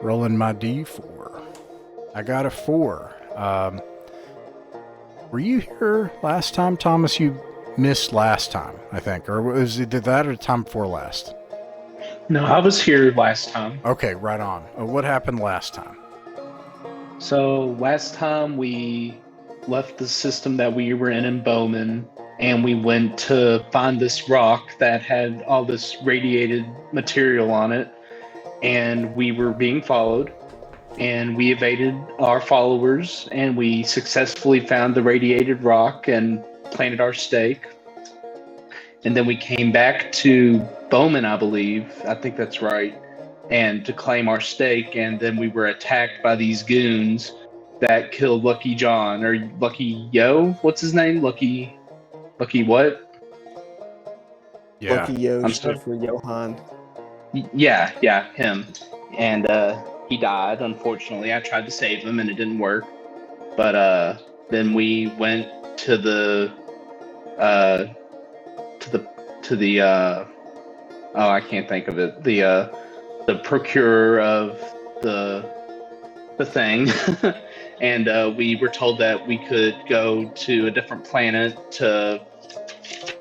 Rolling my D4. I got a 4. Were you here last time, Thomas? You missed last time, I think. Or was it that or the time before last? No, I was here last time. Okay, right on. What happened last time? So last time we left the system that we were in Bowman, and we went to find this rock that had all this radiated material on it, and we were being followed, and we evaded our followers, and we successfully found the radiated rock and planted our stake. And then we came back to Bowman, I believe. I think that's right. And to claim our stake, and then we were attacked by these goons that killed Lucky John or Lucky Yo. What's his name? Lucky what? Yeah. Lucky Yo, I'm short sorry. for Johan. Yeah, him. And he died. Unfortunately, I tried to save him, and it didn't work. But then we went to the uh, to the oh, I can't think of it. The procurer of the the thing, and we were told that we could go to a different planet to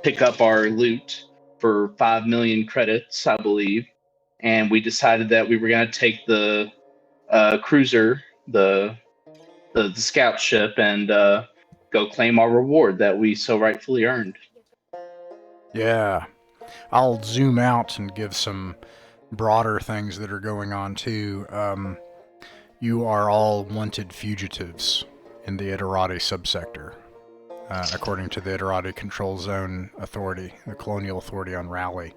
pick up our loot for 5 million credits, I believe. And we decided that we were going to take the cruiser, the scout ship, and go claim our reward that we so rightfully earned. Yeah. I'll zoom out and give some broader things that are going on too. You are all wanted fugitives in the Iterati subsector, according to the Iterati Control Zone Authority, the Colonial Authority on Raleigh.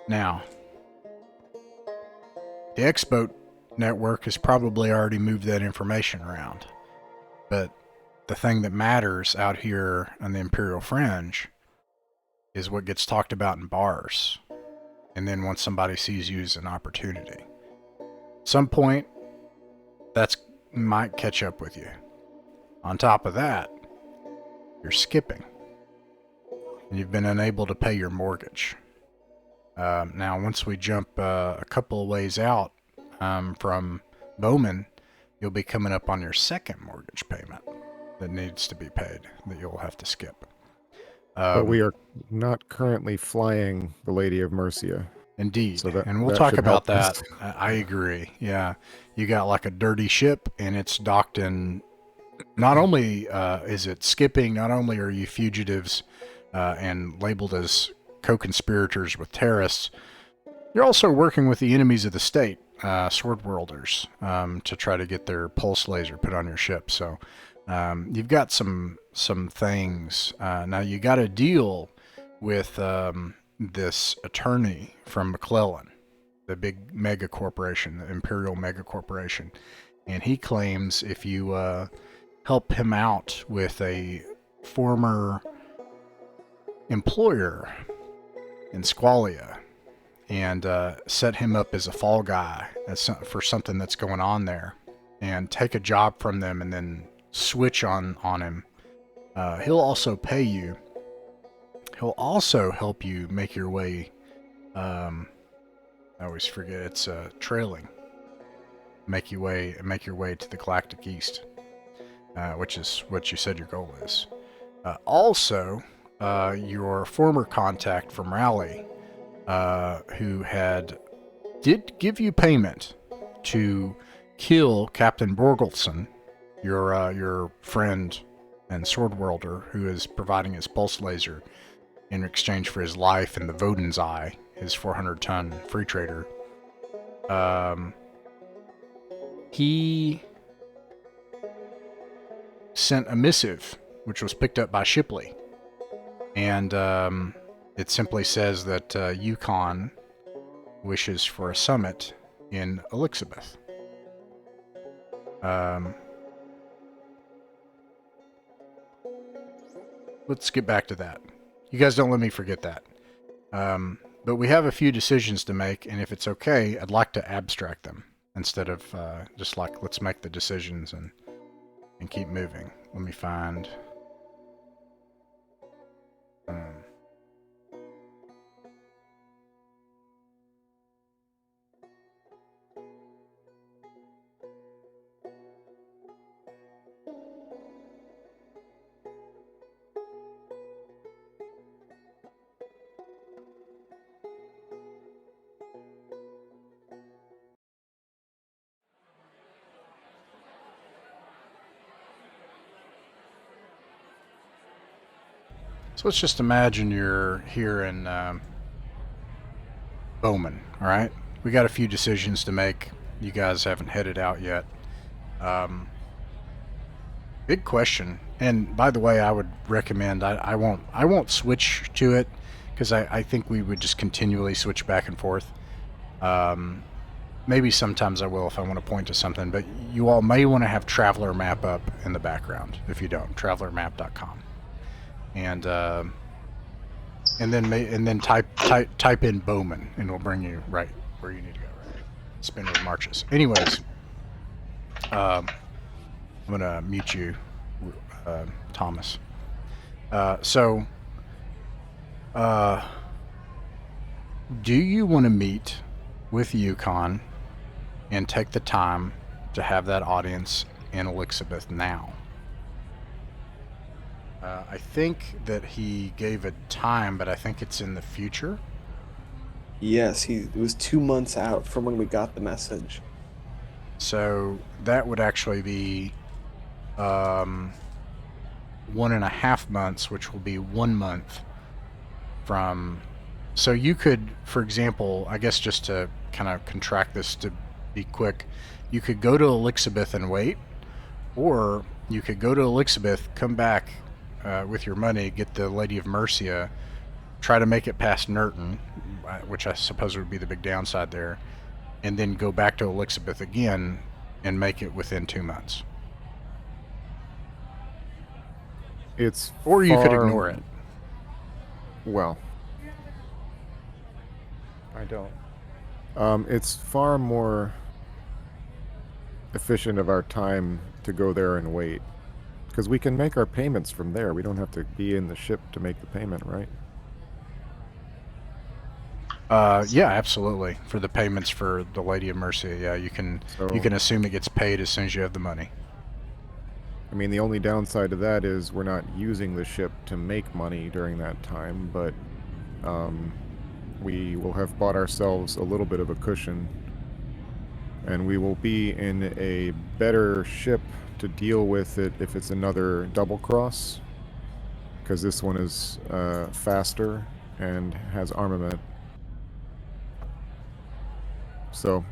Now, the X-Boat network has probably already moved that information around, but the thing that matters out here on the Imperial Fringe is what gets talked about in bars, and then once somebody sees you as an opportunity. At some point, that's might catch up with you. On top of that, you're skipping, and you've been unable to pay your mortgage. Now, once we jump a couple of ways out from Bowman, you'll be coming up on your second mortgage payment that needs to be paid that you'll have to skip. But we are not currently flying the Lady of Mercia. Indeed, So that, and we'll that talk should about help us. that. I agree. Yeah, you got like a dirty ship, and it's docked in. Not only is it skipping, not only are you fugitives and labeled as co-conspirators with terrorists, you're also working with the enemies of the state, sword worlders, to try to get their pulse laser put on your ship. So you've got some things. Now you got to deal with this attorney from McClellan, the big mega corporation, the Imperial mega corporation, and he claims if you help him out with a former employer in Squalia and set him up as a fall guy for something that's going on there, and take a job from them and then switch on him, he'll also pay you. He'll also help you make your way. I always forget it's trailing. Make your way to the Galactic East, which is what you said your goal is. Also, your former contact from Raleigh, who did give you payment to kill Captain Borgelson, your friend and sword welder, who is providing his pulse laser in exchange for his life and the Voden's Eye, his 400-ton free trader. He sent a missive, which was picked up by Shipley, and it simply says that Yukon wishes for a summit in Elixabeth. Let's get back to that. You guys don't let me forget that. But we have a few decisions to make, and if it's okay, I'd like to abstract them instead of just like, let's make the decisions and keep moving. Let me find... let's just imagine you're here in Bowman. All right, we got a few decisions to make. You guys haven't headed out yet. Big question. And by the way, I would recommend I won't switch to it because I think we would just continually switch back and forth. Maybe sometimes I will if I want to point to something, but you all may want to have Traveler Map up in the background. If you don't, travelermap.com, and then type in Bowman, and it'll bring you right where you need to go. Right, Spinward Marches. Anyways, I'm gonna mute you, Thomas. Do you want to meet with Yukon and take the time to have that audience in Elixabeth now? I think that he gave a time, but I think it's in the future. Yes, it was 2 months out from when we got the message. So that would actually be 1.5 months, which will be 1 month from. So you could, for example, I guess just to kind of contract this to be quick, you could go to Elixabeth and wait, or you could go to Elixabeth, come back with your money, get the Lady of Mercia, try to make it past Nurton, which I suppose would be the big downside there, and then go back to Elixabeth again and make it within 2 months. Or you could ignore it. Well, I don't. It's far more efficient of our time to go there and wait, because we can make our payments from there. We don't have to be in the ship to make the payment, right? Yeah, absolutely. For the payments for the Lady of Mercy, yeah, you can assume it gets paid as soon as you have the money. I mean, the only downside to that is we're not using the ship to make money during that time, but we will have bought ourselves a little bit of a cushion, and we will be in a better ship to deal with it if it's another double cross, because this one is faster and has armament. So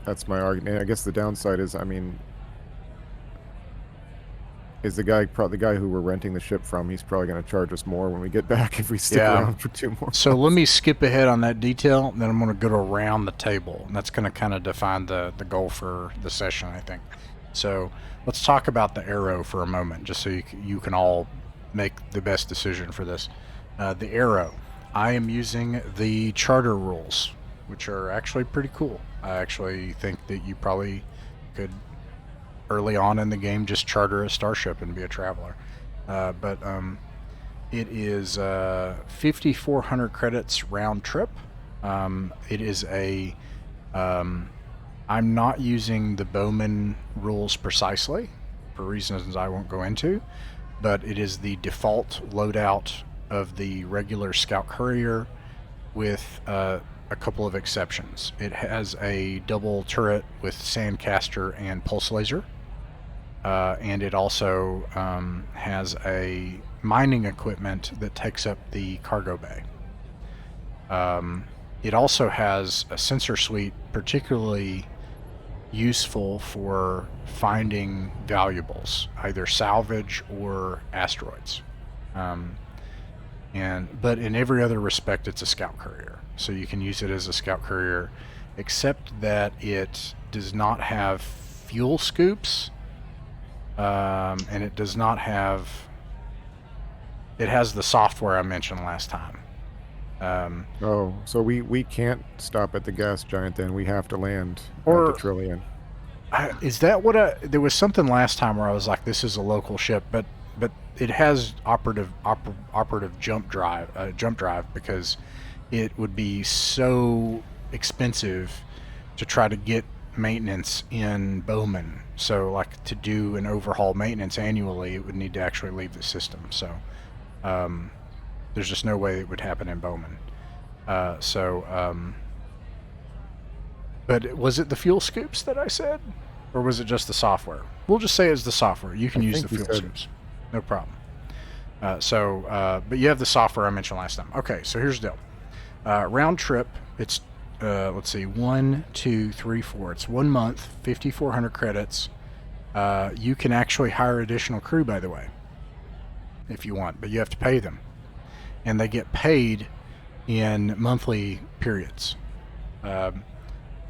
that's my argument. And I guess the downside is, I mean, is the guy who we're renting the ship from, he's probably going to charge us more when we get back if we stick around for 2 more months. So let me skip ahead on that detail, then I'm going to go around the table, and that's going to kind of define the goal for the session, I think. So let's talk about the arrow for a moment, just so you can all make the best decision for this. The arrow. I am using the charter rules, which are actually pretty cool. I actually think that you probably could, early on in the game, just charter a starship and be a traveler. But it is 5,400 credits round trip. It is a... I'm not using the Bowman rules precisely, for reasons I won't go into, but it is the default loadout of the regular Scout Courier with a couple of exceptions. It has a double turret with Sandcaster and Pulse Laser, and it also has a mining equipment that takes up the cargo bay. It also has a sensor suite particularly useful for finding valuables, either salvage or asteroids. But in every other respect, it's a Scout Courier. So you can use it as a Scout Courier, except that it does not have fuel scoops, and it does not have... It has the software I mentioned last time. So we can't stop at the gas giant then. We have to land at the Trillion. Is that what there was something last time where I was like, this is a local ship, but it has operative jump drive because it would be so expensive to try to get maintenance in Bowman. So like to do an overhaul maintenance annually, it would need to actually leave the system. So there's just no way it would happen in Bowman. But was it the fuel scoops that I said? Or was it just the software? We'll just say it's the software. You can use the fuel scoops. No problem. But you have the software I mentioned last time. Okay, so here's the deal. Round trip, it's, let's see, 1, 2, 3, 4. It's 1 month, 5,400 credits. You can actually hire additional crew, by the way, if you want, but you have to pay them. And they get paid in monthly periods.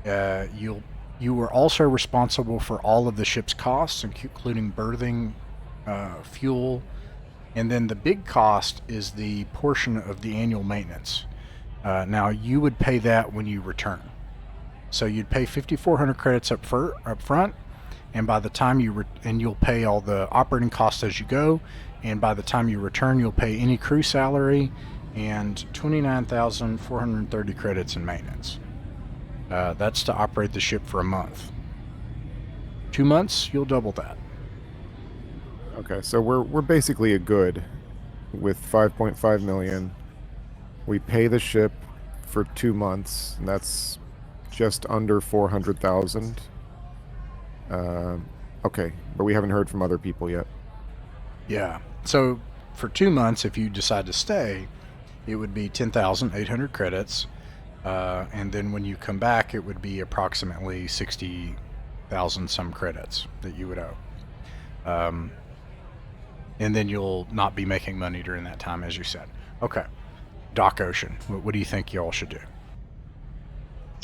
You were also responsible for all of the ship's costs, including berthing, fuel, and then the big cost is the portion of the annual maintenance. Now, you would pay that when you return. So you'd pay 5,400 credits up front, and by the time you'll pay all the operating costs as you go, and by the time you return, you'll pay any crew salary and 29,430 credits in maintenance. That's to operate the ship for a month. 2 months, you'll double that. Okay, so we're basically a good with 5.5 million. We pay the ship for 2 months, and that's just under 400,000. Okay, but we haven't heard from other people yet. Yeah. So for 2 months, if you decide to stay, it would be 10,800 credits. And then when you come back, it would be approximately 60,000 some credits that you would owe. And then you'll not be making money during that time, as you said. Okay. Doc Ocean, what do you think y'all should do?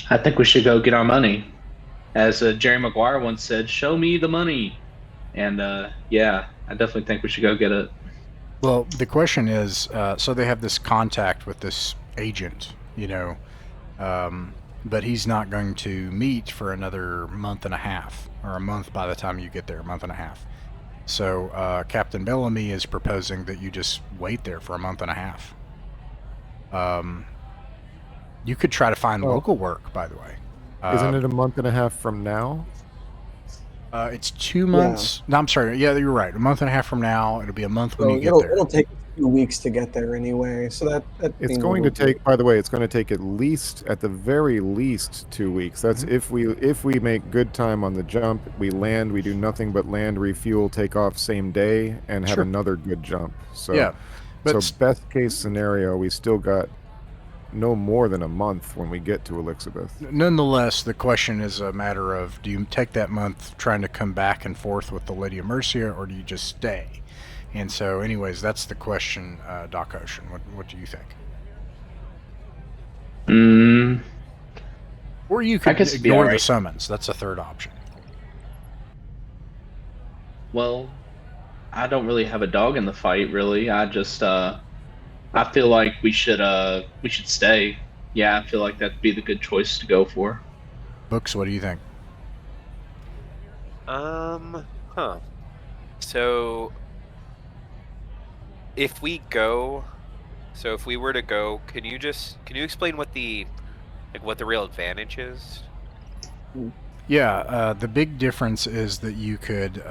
I think we should go get our money. As Jerry Maguire once said, show me the money. And yeah, I definitely think we should go get it. Well, the question is, so they have this contact with this agent, but he's not going to meet for another month and a half, or a month by the time you get there, a month and a half. So Captain Bellamy is proposing that you just wait there for a month and a half. You could try to find local work, by the way. Isn't it a month and a half from now? It's 2 months. Yeah. No, I'm sorry. Yeah, you're right. A month and a half from now. It'll be a month when you get there. It'll take 2 weeks to get there anyway. So that it's going to take. By the way, it's going to take at the very least 2 weeks. That's if we make good time on the jump. We land. We do nothing but land, refuel, take off same day, and have another good jump. So yeah, but so best case scenario, we still got no more than a month when we get to Elixabeth. Nonetheless, the question is a matter of, do you take that month trying to come back and forth with the Lady of Mercia, or do you just stay? And so anyways, that's the question, Doc Ocean. What do you think? Or you could ignore the summons. That's a third option. Well, I don't really have a dog in the fight, really. I just I feel like we should stay. Yeah, I feel like that'd be the good choice to go for. Books, what do you think? So if we were to go, can you explain what the real advantage is? Yeah, the big difference is that you could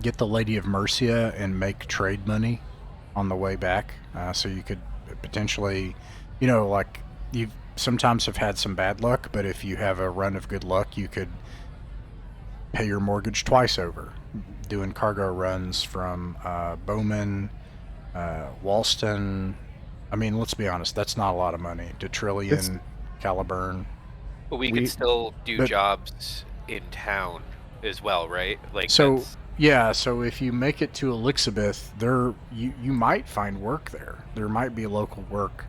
get the Lady of Mercia and make trade money on the way back. So you could potentially, like you sometimes have had some bad luck, but if you have a run of good luck, you could pay your mortgage twice over, doing cargo runs from Bowman, Walston. I mean, let's be honest, that's not a lot of money. Detrillion, Caliburn. But we could still do jobs in town as well, right? Yeah, so if you make it to Elixabeth, you might find work there. There might be local work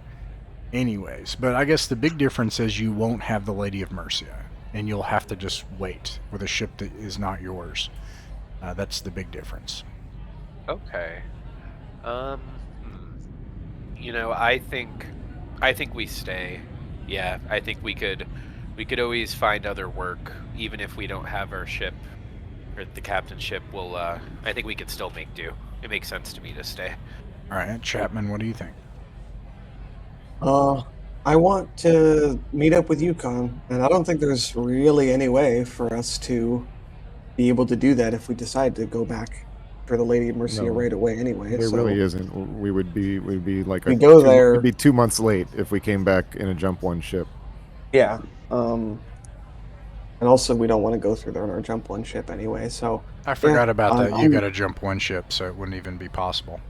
anyways. But I guess the big difference is you won't have the Lady of Mercia, and you'll have to just wait with a ship that is not yours. That's the big difference. Okay. I think we stay. Yeah, I think we could always find other work, even if we don't have our ship. Or the captain's ship will, I think we can still make do. It makes sense to me to stay. Alright, Chapman, what do you think? I want to meet up with Yukon, and I don't think there's really any way for us to be able to do that if we decide to go back for the Lady of Mercia right away anyway. There really isn't. We'd be like we'd 2 months late if we came back in a Jump One ship. Yeah. And also, we don't want to go through there on our Jump One ship anyway, so... I forgot about that. You got a Jump One ship, so it wouldn't even be possible.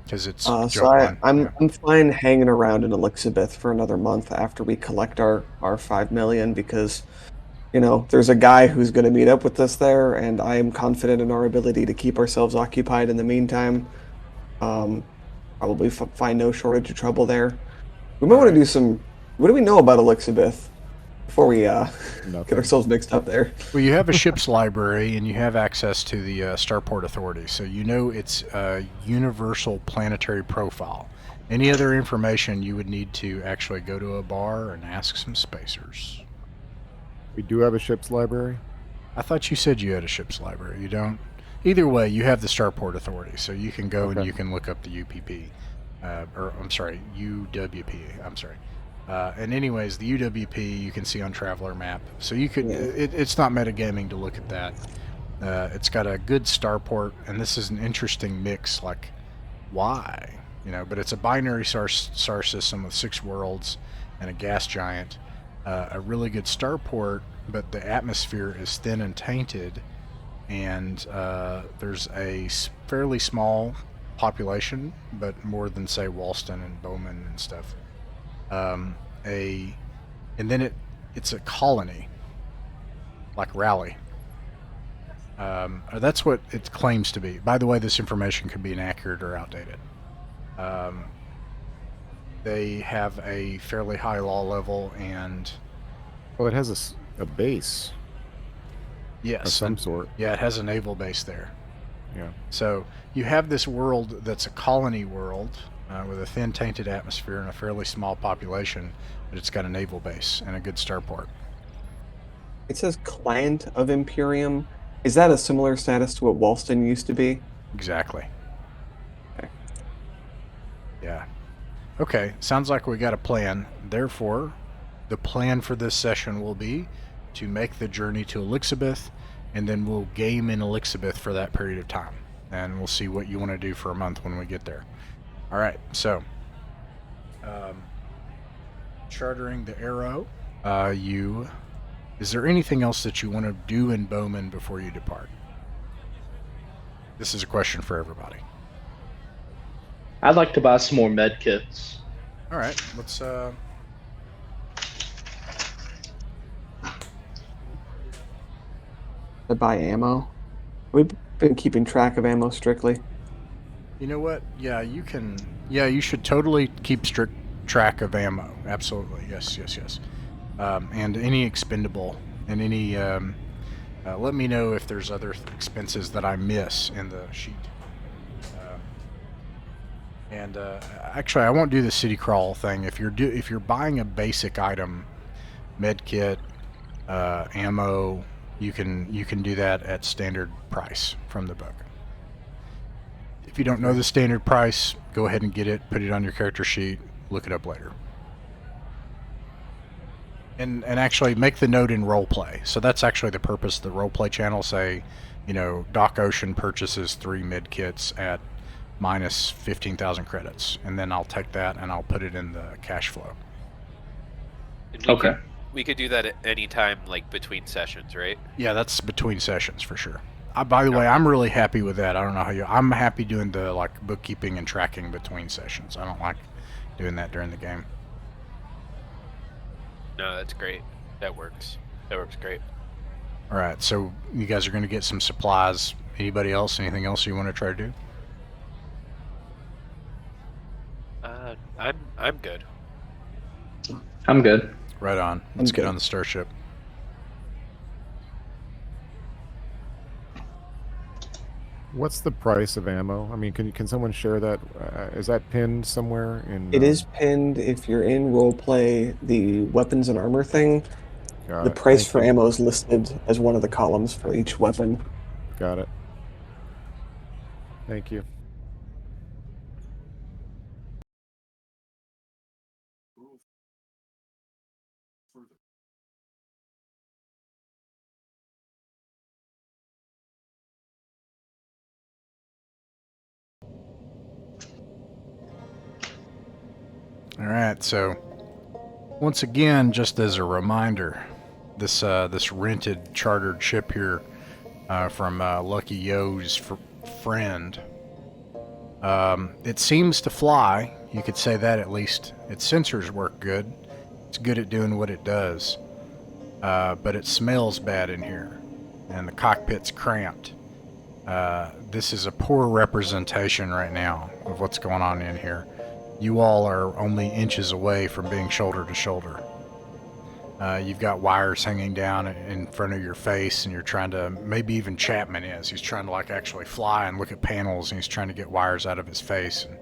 Because it's So joke one. I'm fine hanging around in Elixabeth for another month after we collect our 5 million, because there's a guy who's going to meet up with us there, and I am confident in our ability to keep ourselves occupied in the meantime. Probably find no shortage of trouble there. We might want to do some. What do we know about Elixabeth before we get ourselves mixed up there? Well, you have a ship's library, and you have access to the Starport Authority, so you know it's a universal planetary profile. Any other information, you would need to actually go to a bar and ask some spacers. We do have a ship's library? I thought you said you had a ship's library. You don't? Either way, you have the Starport Authority, so you can go and you can look up the UPP. UWP. I'm sorry. And anyways, the UWP you can see on Traveler Map. So you could, it's not metagaming to look at that. It's got a good starport, and this is an interesting mix, like, why? But it's a binary star system with 6 worlds and a gas giant. A really good starport, but the atmosphere is thin and tainted, and there's a fairly small population, but more than, say, Walston and Bowman and stuff. And then it's a colony, like Raleigh. That's what it claims to be. By the way, this information could be inaccurate or outdated. They have a fairly high law level, and well, it has a base. Yes, of some sort. Yeah, it has a naval base there. Yeah. So you have this world that's a colony world with a thin, tainted atmosphere and a fairly small population, but it's got a naval base and a good starport. It says client of Imperium. Is that a similar status to what Walston used to be? Exactly. Okay. Yeah. Okay, sounds like we got a plan. Therefore, the plan for this session will be to make the journey to Elixabeth, and then we'll game in Elixabeth for that period of time. And we'll see what you want to do for a month when we get there. Alright, so chartering the Arrow. Is there anything else that you want to do in Bowman before you depart? This is a question for everybody. I'd like to buy some more med kits. Alright, let's To buy ammo. We've been keeping track of ammo strictly. You know what? Yeah, you can. Yeah, you should totally keep strict track of ammo. Absolutely. Yes. And any expendable, and any. Let me know if there's other expenses that I miss in the sheet. Actually, I won't do the city crawl thing. If you're buying a basic item, med kit, ammo, you can do that at standard price from the book. If you don't know the standard price, go ahead and get it, put it on your character sheet, look it up later. And actually make the note in roleplay. So that's actually the purpose of the roleplay channel. Say, Doc Ocean purchases 3 med kits at minus 15,000 credits, and then I'll take that and I'll put it in the cash flow. Okay. We could do that at any time, like between sessions, right? Yeah, that's between sessions for sure. By the way, I'm really happy with that. I don't know how I'm happy doing the bookkeeping and tracking between sessions. I don't like doing that during the game. No, that's great. That works. That works great. All right, so you guys are going to get some supplies. Anybody else? Anything else you want to try to do? I'm good. I'm good. Right on. Let's get on the starship. What's the price of ammo? I mean, can someone share that? Is that pinned somewhere in? It is pinned. If you're in roleplay, the weapons and armor thing, the price for ammo is listed as one of the columns for each weapon. Got it. Thank you. All right, so once again, just as a reminder, this rented chartered ship here from Lucky Yo's friend It seems to fly. You could say that at least. Its sensors work good. It's good at doing what it does. But it smells bad in here, and the cockpit's cramped. This is a poor representation right now of what's going on in here. You all are only inches away from being shoulder to shoulder. You've got wires hanging down in front of your face, and you're trying to, maybe even Chapman is. He's trying to like actually fly and look at panels, and he's trying to get wires out of his face. And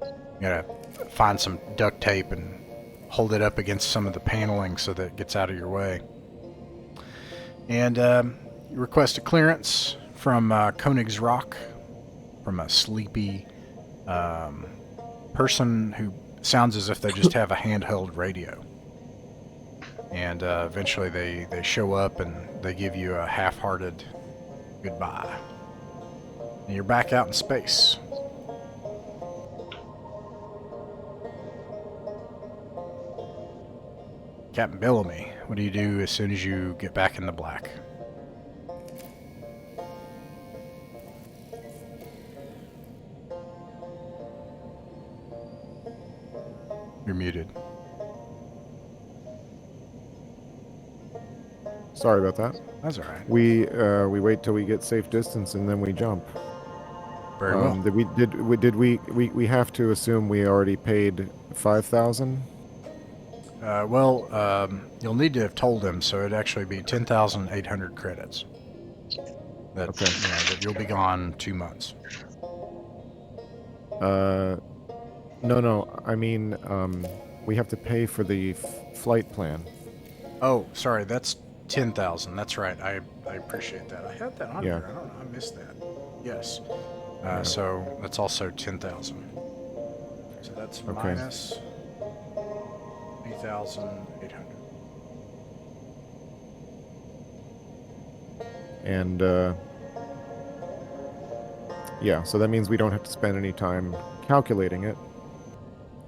you gotta find some duct tape and hold it up against some of the paneling so that it gets out of your way. And you request a clearance from Koenig's Rock, from a sleepy person who sounds as if they just have a handheld radio. And eventually they show up and they give you a half-hearted goodbye. And you're back out in space. Captain Bellamy, what do you do as soon as you get back in the black? You're muted. Sorry about that. That's all right. We wait till we get safe distance and then we jump. Very well. We have to assume we already paid 5,000. You'll need to have told them, so it'd actually be 10,800 credits. That, Okay. that you'll be gone 2 months. No. I mean, we have to pay for the flight plan. Oh, sorry, that's 10,000. That's right. I appreciate that. I had that on Yeah. here. I don't know. I missed that. Yes. Yeah. So that's also 10,000. So that's Okay. minus 3,800. And yeah, so that means we don't have to spend any time calculating it.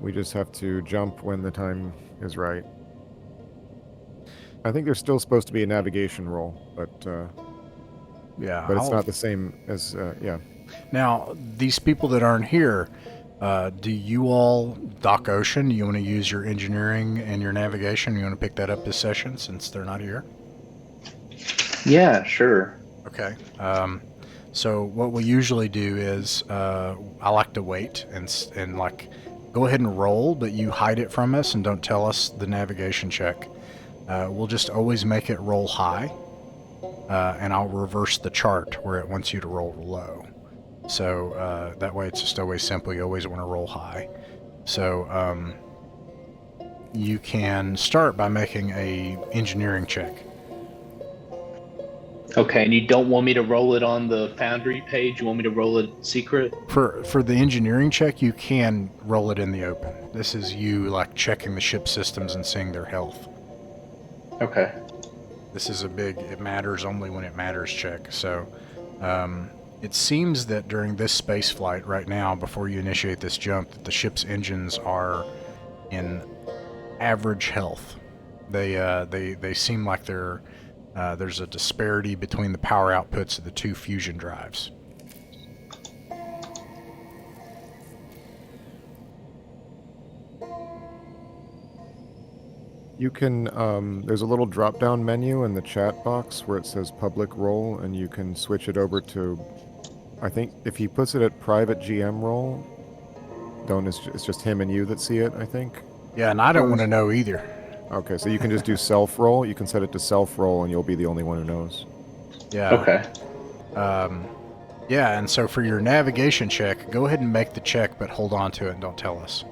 We just have to jump when the time is right. I think there's still supposed to be a navigation roll, but it's not the same as yeah. Now, these people that aren't here, do you all dock ocean? Do you want to use your engineering and your navigation? You want to pick that up this session since they're not here? Yeah, sure. Okay. So what we usually do is I like to wait and like go ahead and roll, but you hide it from us and don't tell us the navigation check. We'll just always make it roll high, and I'll reverse the chart where it wants you to roll low. So that way it's just always simple. You always want to roll high. So you can start by making a engineering check. Okay, and you don't want me to roll it on the Foundry page? You want me to roll it secret? For the engineering check, you can roll it in the open. This is you like checking the ship systems and seeing their health. Okay. This is a big it matters only when it matters check. So it seems that during this space flight right now, before you initiate this jump, that the ship's engines are in average health. They seem like there's a disparity between the power outputs of the two fusion drives. You can, there's a little drop-down menu in the chat box where it says public role, and you can switch it over to, I think, if he puts it at private GM role, it's just him and you that see it, I think. Yeah, and I don't want to know either. Okay, so you can just do self-roll. You can set it to self-roll, and you'll be the only one who knows. Yeah. Okay. Yeah, and so for your navigation check, go ahead and make the check, but hold on to it and don't tell us.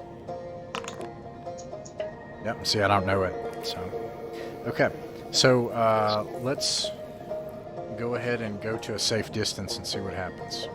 Yep, see, I don't know it, so. Okay, so let's go ahead and go to a safe distance and see what happens.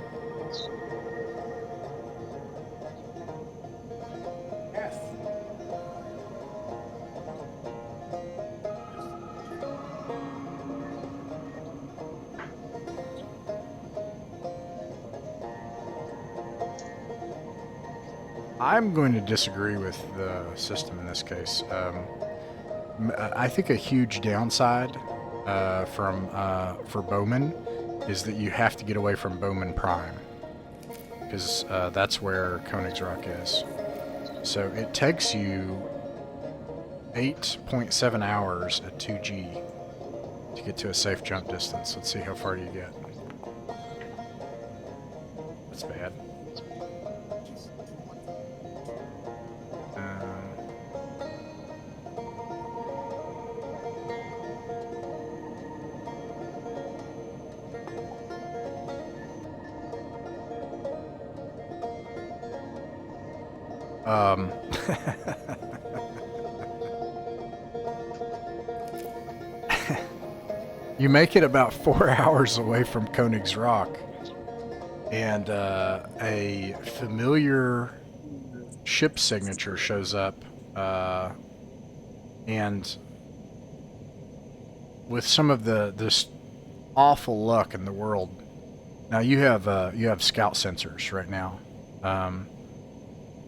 I'm going to disagree with the system in this case. I think a huge downside for Bowman is that you have to get away from Bowman Prime. because that's where Königsrock is. So it takes you 8.7 hours at 2G to get to a safe jump distance. Let's see how far you get. That's bad. You make it about 4 hours away from Königsrock, and a familiar ship signature shows up, and with some of this awful luck in the world. Now you have scout sensors right now.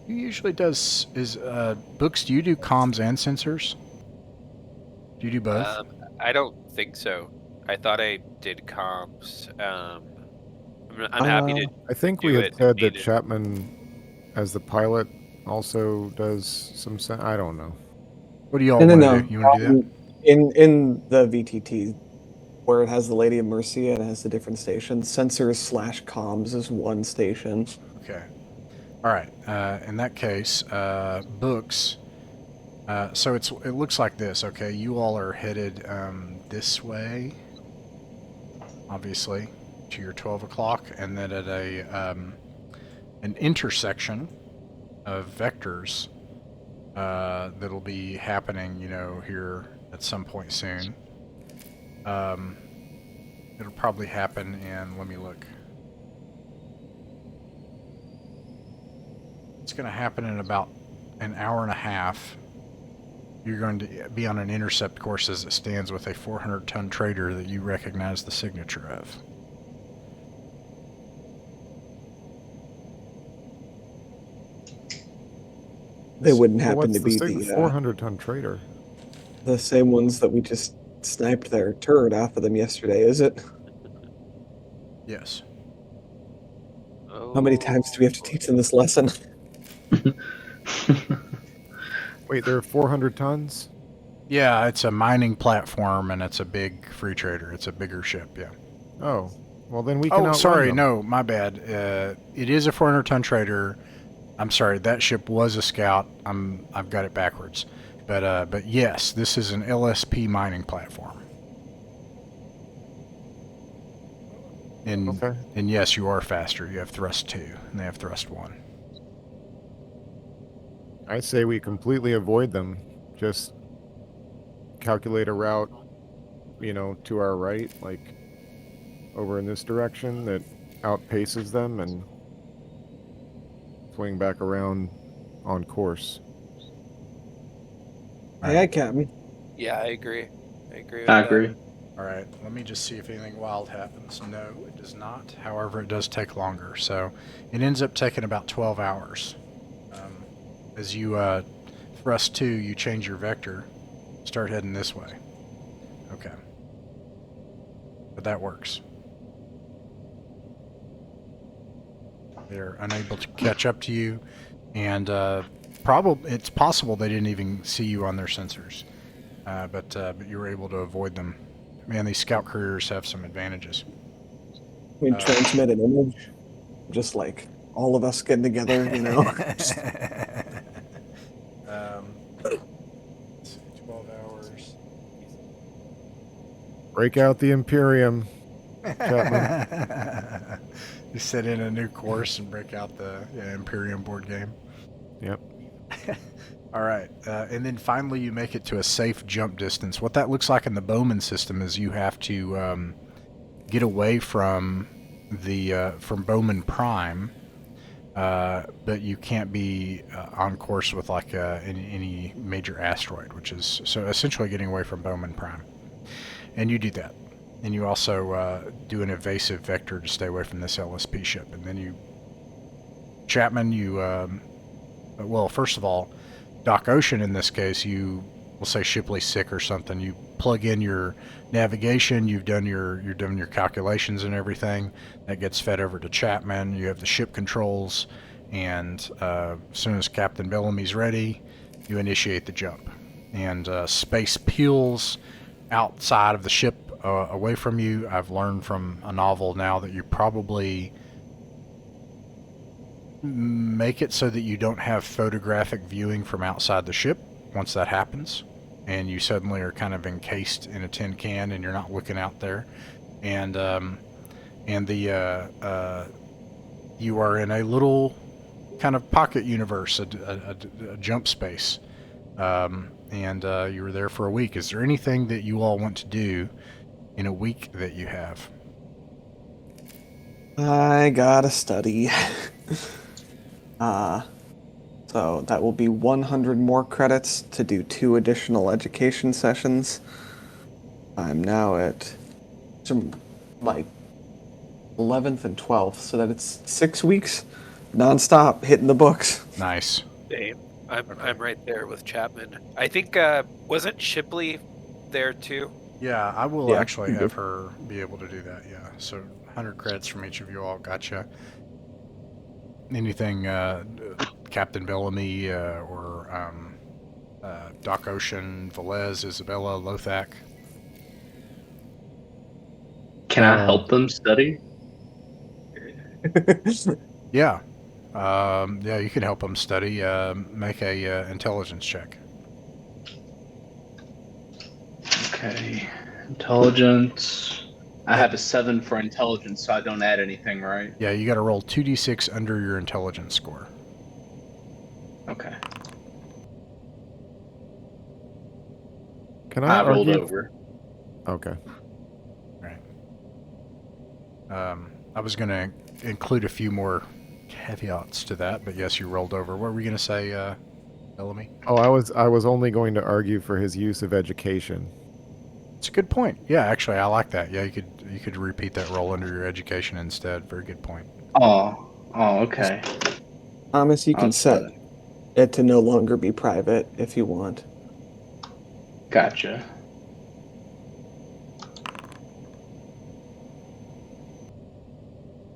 Who usually does Books? Do you do comms and sensors? Do you do both? I don't think so. I thought I did comms. I'm happy to. I think do we it had if said that needed. Chapman, as the pilot, also does some. I don't know. What do y'all No, want no, to no. do? You want to do that? In the VTT, where it has the Lady of Mercia and it has the different stations, sensors / comms is one station. Okay. All right. In that case, Books. So it looks like this. Okay, you all are headed this way, obviously, to your 12 o'clock, and then at an intersection of vectors that'll be happening, here at some point soon. It'll probably happen in. Let me look. It's going to happen in about an hour and a half. You're going to be on an intercept course as it stands with a 400-ton trader that you recognize the signature of. They wouldn't Well, happen what's to be the the 400-ton trader? the same ones that we just sniped their turret off of them yesterday, is it? Yes. How many times do we have to teach them this lesson? Wait, there are 400 tons? Yeah, it's a mining platform and it's a big free trader. It's a bigger ship, yeah. Oh, well then we can Oh, outrun sorry, them. no, my bad. It is a 400-ton trader. I'm sorry, that ship was a scout. I've got it backwards. But yes, this is an LSP mining platform. And Okay. and yes, you are faster. You have thrust 2, and they have thrust 1. I say we completely avoid them. Just calculate a route, to our right, like over in this direction that outpaces them and swing back around on course. Aye, Captain. Yeah, I agree. I agree with I that. agree. All right, let me just see if anything wild happens. No, it does not. However, it does take longer. So it ends up taking about 12 hours. As you thrust 2, you change your vector, start heading this way. Okay. But that works. They're unable to catch up to you, and it's possible they didn't even see you on their sensors. But you were able to avoid them. Man, these scout careers have some advantages. We transmit an image, just like all of us getting together, Let's see, 12 hours. Break out the Imperium. You set in a new course and break out the Imperium board game. Yep. All right, and then finally you make it to a safe jump distance. What that looks like in the Bowman system is you have to get away from from Bowman Prime, but you can't be on course with like any major asteroid, which is so essentially getting away from Bowman Prime. And you do that, and you also do an evasive vector to stay away from this LSP ship. And then Chapman, well, first of all, Doc Ocean, in this case, you we'll say Shipley's sick or something, you plug in your navigation, you've done your calculations and everything. That gets fed over to Chapman. You have the ship controls, and as soon as Captain Bellamy's ready, you initiate the jump. And space peels outside of the ship away from you. I've learned from a novel now that you probably make it so that you don't have photographic viewing from outside the ship once that happens, and you suddenly are kind of encased in a tin can and you're not looking out there, and you are in a little kind of pocket universe, a jump space, and you were there for a week. Is there anything that you all want to do in a week that you have? I gotta study. So that will be 100 more credits to do 2 additional education sessions. I'm now at my 11th and 12th, so that it's 6 weeks non-stop hitting the books. Nice. Same. I'm right there with Chapman. I think wasn't Shipley there too? Yeah, I will Yeah, actually you have do. her be able to do that. Yeah, so 100 credits from each of you all. Gotcha. Anything, Captain Bellamy or Doc Ocean, Velez, Isabella, Lothak? Can I help them study? Yeah. Yeah, you can help them study. Make a intelligence check. Okay. Intelligence. I have a 7 for intelligence, so I don't add anything, right? Yeah, you got to roll 2d6 under your intelligence score. Okay. Can I I rolled argue? over. Okay. Right. I was going to include a few more caveats to that, but yes, you rolled over. What were you going to say, Bellamy? Oh, I was only going to argue for his use of education. It's a good point. Yeah, actually, I like that. Yeah, you could repeat that roll under your education instead. Very good point. Oh, okay. Thomas, you can I'll set set it to no longer be private if you want. Gotcha.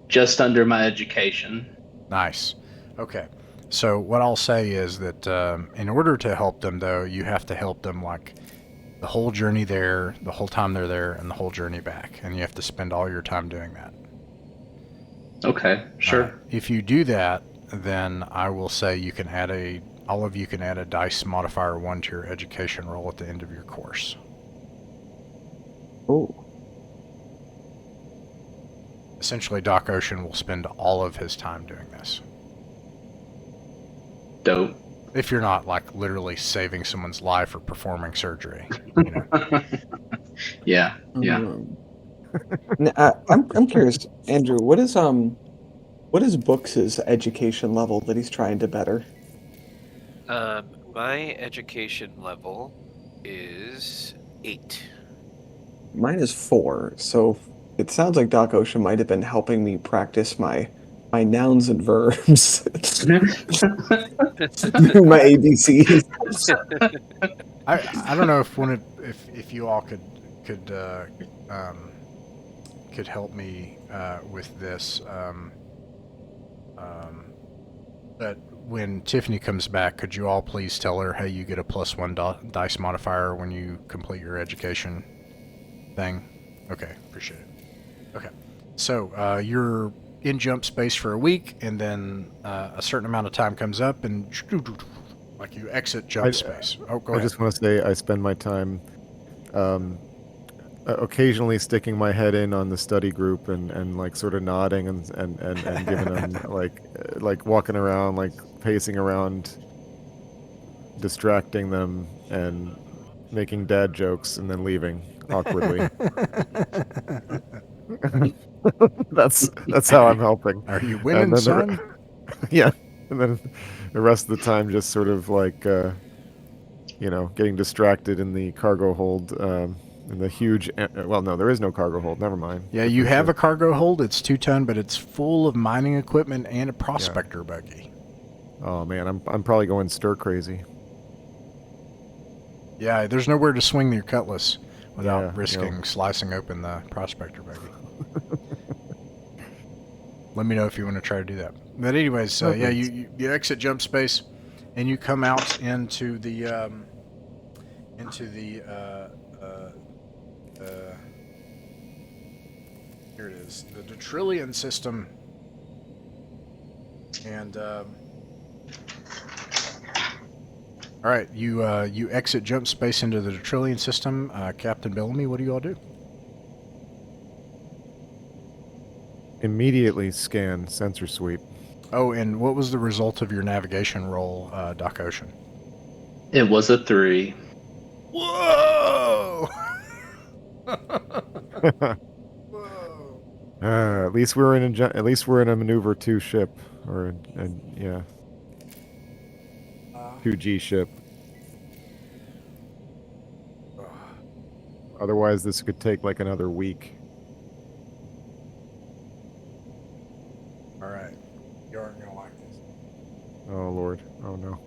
Just under my education. Nice. Okay. So what I'll say is that in order to help them, though, you have to help them like the whole journey there, the whole time they're there, and the whole journey back. And you have to spend all your time doing that. Okay, sure. If you do that, then I will say you can add all of you can add a dice modifier 1 to your education roll at the end of your course. Oh. Essentially, Doc Ocean will spend all of his time doing this. Dope. If you're not like literally saving someone's life or performing surgery, you know. Yeah. I'm curious, Andrew. What is Books' education level that he's trying to better? My education level is 8. Mine is 4. So it sounds like Doc Ocean might have been helping me practice my nouns and verbs, my ABCs. I don't know if you all could help me with this, but when Tiffany comes back, could you all please tell her, hey, you get a +1 dice modifier when you complete your education thing? Okay, appreciate it. Okay, so you're in jump space for a week, and then a certain amount of time comes up, and like you exit jump space. Oh, go I ahead. just want to say I spend my time occasionally sticking my head in on the study group and like sort of nodding and giving them like walking around, like pacing around, distracting them and making dad jokes and then leaving awkwardly. That's how I'm helping. Are you winning, then son? Yeah, and then the rest of the time just sort of like getting distracted in the cargo hold, in the huge well, no, there is no cargo hold, never mind. Yeah, you have a cargo hold. It's 2 ton, but it's full of mining equipment and a prospector buggy. Oh man, I'm probably going stir crazy. Yeah, there's nowhere to swing your cutlass without Yeah, risking slicing open the prospector baby. Let me know if you want to try to do that. But anyways, yeah, you exit jump space, and you come out into the here it is, the Detrillion system, and all right, you exit jump space into the Detrillion system. Captain Bellamy, what do you all do? Immediately scan sensor sweep. Oh, and what was the result of your navigation roll, Doc Ocean? It was a 3. Whoa! Whoa! At least we're in a maneuver 2 ship, or yeah, 2G ship. Otherwise, this could take like another week. All right, you aren't gonna like this. Oh Lord! Oh no!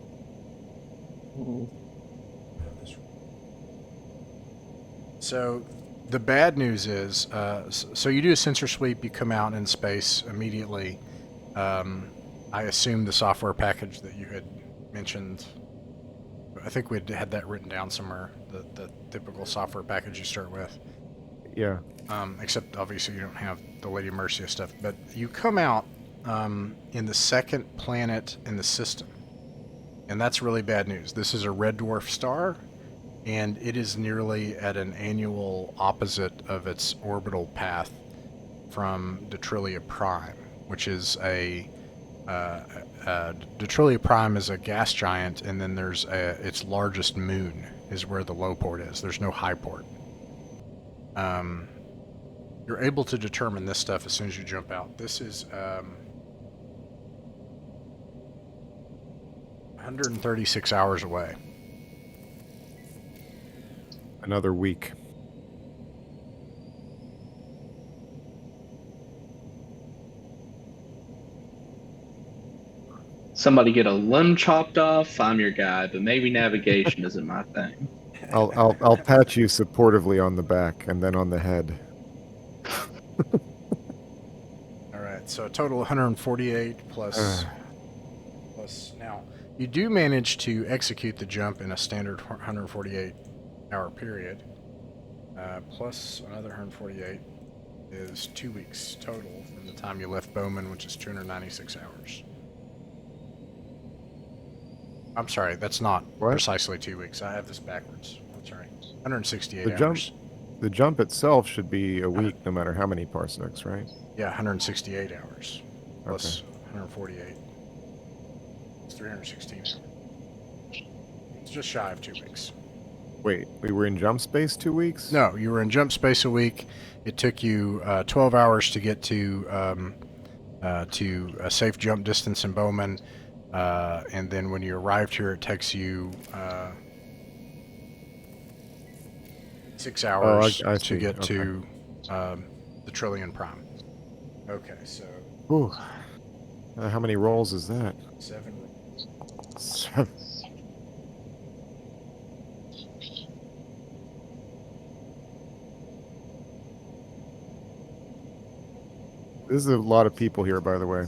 So, the bad news is, so you do a sensor sweep, you come out in space immediately. I assume the software package that you had mentioned, I think we had that written down somewhere, the typical software package you start with. Yeah. Except obviously you don't have the Lady Mercia stuff, but you come out in the second planet in the system, and that's really bad news. This is a red dwarf star, and it is nearly at an annual opposite of its orbital path from Detrillia Prime, which is Detrillia Prime is a gas giant, and then there's its largest moon is where the low port is. There's no high port. You're able to determine this stuff as soon as you jump out. This is 136 hours away. Another week. Somebody get a limb chopped off, I'm your guy, but maybe navigation isn't my thing. I'll pat you supportively on the back and then on the head. All right, so a total 148 plus. Now, you do manage to execute the jump in a standard 148-hour period. Plus another 148 is 2 weeks total from the time you left Bowman, which is 296 hours. I'm sorry, that's not precisely 2 weeks. I have this backwards. I'm sorry. 168 hours. The jump itself should be a week, no matter how many parsecs, right? Yeah, 168 hours. Plus 148. It's 316 hours. It's just shy of 2 weeks. Wait, we were in jump space 2 weeks? No, you were in jump space a week. It took you 12 hours to get to a safe jump distance in Bowman. And then when you arrived here, it takes you 6 hours to get to the Trillion Prime. Okay, so... Ooh. How many rolls is that? 7 rolls. 7. This is a lot of people here, by the way.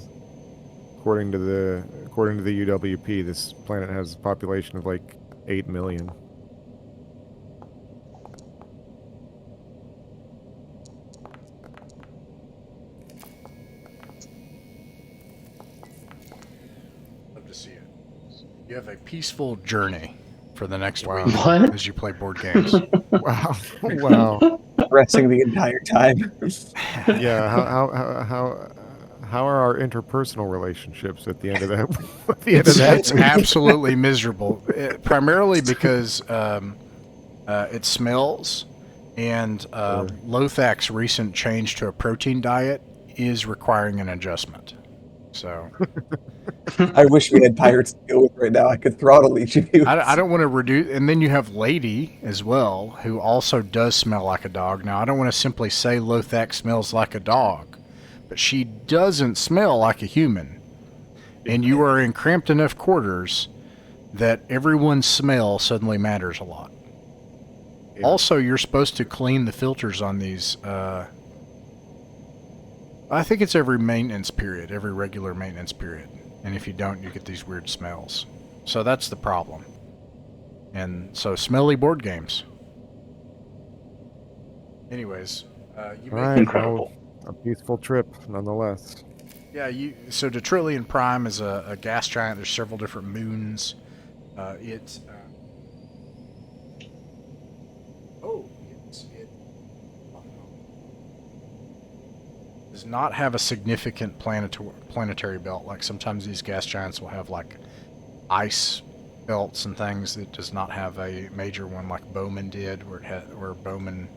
According to the UWP, this planet has a population of like 8 million. Love to see it. You have a peaceful journey for the next week What? as you play board games. Wow! Wow! Resting the entire time. Yeah. How are our interpersonal relationships at the end of that? At the end of that, It's absolutely miserable. Primarily because it smells, and Lothak's recent change to a protein diet is requiring an adjustment. So I wish we had pirates to go with right now. I could throttle each of you. I don't want to reduce. And then you have Lady as well, who also does smell like a dog. Now, I don't want to simply say Lothak smells like a dog, but she doesn't smell like a human. And you are in cramped enough quarters that everyone's smell suddenly matters a lot. Yeah. Also, you're supposed to clean the filters on these. I think it's every maintenance period, every regular maintenance period. And if you don't, you get these weird smells. So that's the problem. And so smelly board games. Anyways, you All make right, Incredible. well, a peaceful trip nonetheless. Yeah, so Detrilian Prime is a gas giant. There's several different moons. It does not have a significant planetary belt. Like sometimes these gas giants will have like ice belts and things. It does not have a major one like Bowman did, where Bowman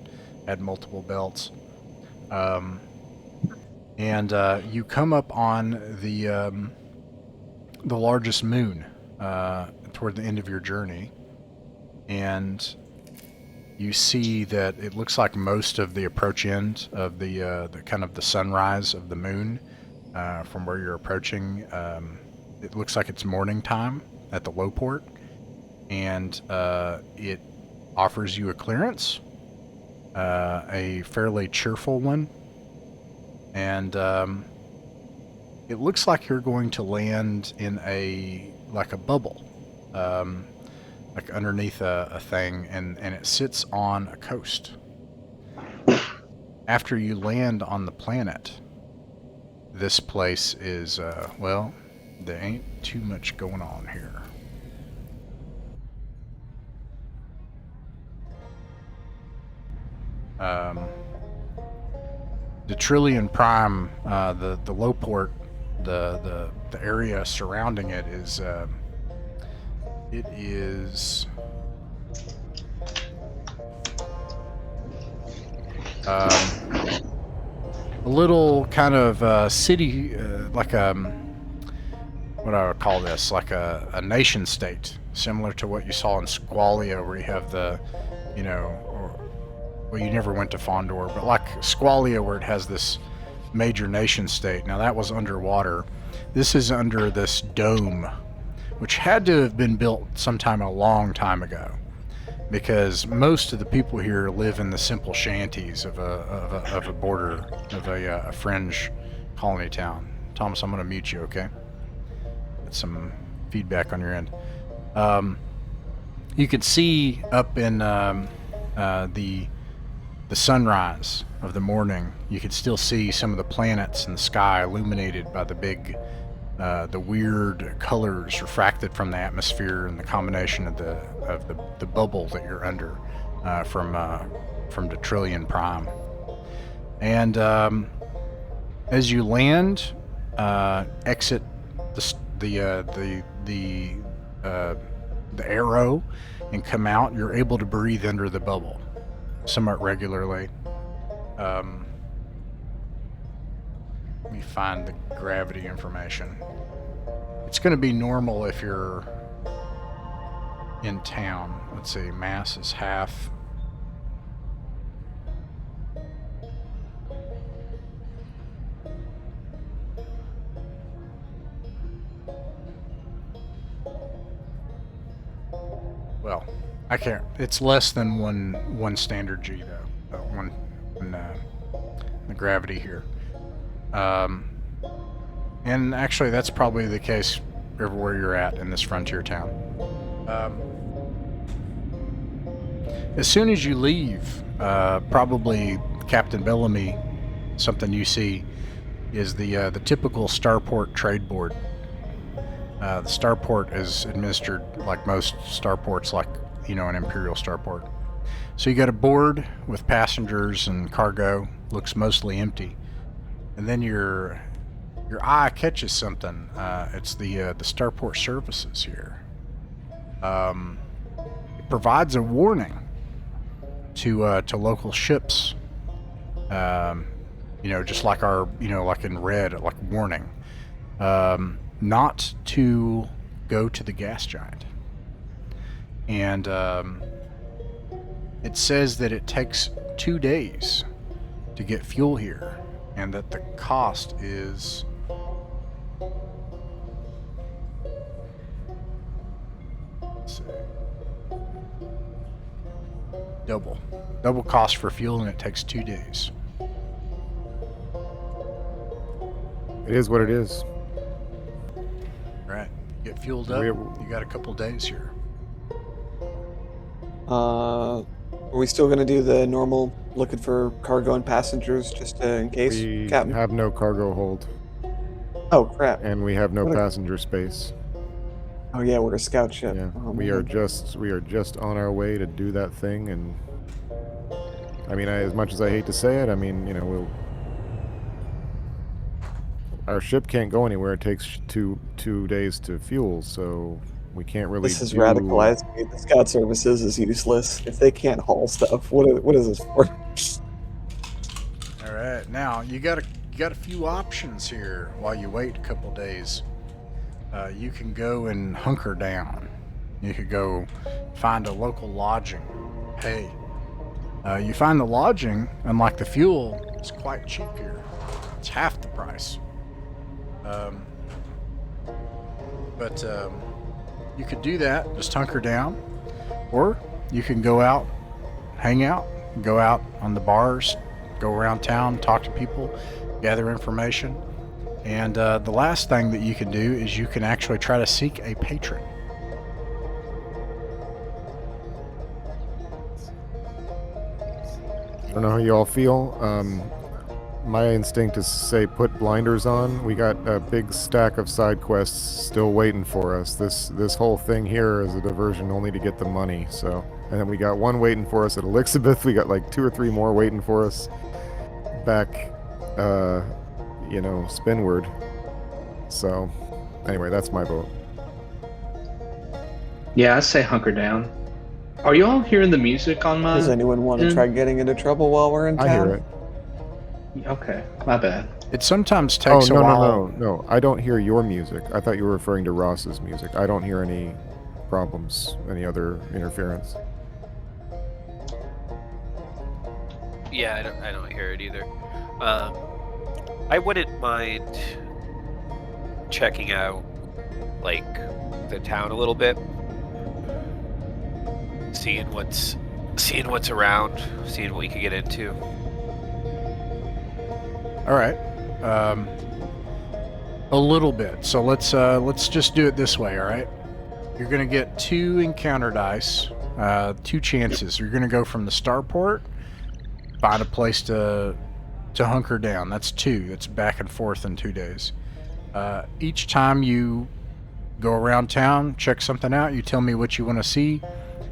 had multiple belts. And you come up on the largest moon toward the end of your journey, and you see that it looks like most of the approach end of the kind of the sunrise of the moon from where you're approaching. It looks like it's morning time at the low port, and it offers you a clearance, a fairly cheerful one, and it looks like you're going to land in a bubble, like underneath a thing, and it sits on a coast. After you land on the planet, this place is well, there ain't too much going on here. The Trillion Prime, the low port, the area surrounding it is it is a little kind of city, like what I would call this, like a nation state, similar to what you saw in Squalia, where you have the, well, you never went to Fondor, but like Squalia, where it has this major nation state. Now that was underwater. This is under this dome, which had to have been built sometime a long time ago, because most of the people here live in the simple shanties of a border, of a fringe colony town. Thomas, I'm going to mute you, okay? Get some feedback on your end. You can see up in the sunrise of the morning, you can still see some of the planets in the sky illuminated by the big, the weird colors refracted from the atmosphere and the combination of the bubble that you're under from Detrilion Prime. And as you land, exit the arrow and come out, you're able to breathe under the bubble somewhat regularly. Let me find the gravity information. It's going to be normal if you're in town. Let's see, mass is half. Well, I can't. It's less than one standard G though. The gravity here. And actually, that's probably the case everywhere you're at in this frontier town. As soon as you leave, probably Captain Bellamy, something you see is the typical starport trade board. The starport is administered like most starports, like an imperial starport. So you got a board with passengers and cargo, looks mostly empty, and then your eye catches something. It's the starport services here. It provides a warning to local ships. Just like our, like in red, like warning, not to go to the gas giant. And it says that it takes 2 days to get fuel here, and that the cost is let's see. Double cost for fuel, and it takes 2 days. It is what it is. Right. Get fueled up. You got a couple days here. Are we still going to do the normal looking for cargo and passengers just in case, We Captain? have no cargo hold, Oh, crap. and we have no What a- passenger space. Oh, yeah, we're a scout ship. Yeah, Oh, we man. are just on our way to do that thing, and I mean, as much as I hate to say it, I mean, you know, our ship can't go anywhere. It takes two days to fuel, so we can't really. This has radicalized me. The scout services is useless. If they can't haul stuff, what is this for? All right. Now you got a few options here while you wait a couple days. You can go and hunker down. You could go find a local lodging. Hey, you find the lodging, unlike the fuel, it's quite cheap here. It's half the price. But you could do that, just hunker down, or you can go out, hang out, go out on the bars, go around town, talk to people, gather information. And the last thing that you can do is you can actually try to seek a patron. I don't know how you all feel. My instinct is to say put blinders on. We got a big stack of side quests still waiting for us. This whole thing here is a diversion only to get the money. So, and then we got one waiting for us at Elixabeth. We got like 2 or 3 more waiting for us back, Spinward. So, anyway, that's my vote. Yeah, I say hunker down. Are you all hearing the music on my... Does anyone want to try getting into trouble while we're in town? I hear it. Okay, my bad. It sometimes takes a no, while. no. I don't hear your music. I thought you were referring to Ross's music. I don't hear any problems, any other interference. Yeah, I don't hear it either. I wouldn't mind checking out, like, the town a little bit, seeing what's around, seeing what we could get into. All right, a little bit. So let's just do it this way. All right, you're gonna get 2 encounter dice, 2 chances. You're gonna go from the starport, find a place to hunker down. That's 2. That's back and forth in 2 days. Each time you go around town, check something out. You tell me what you want to see,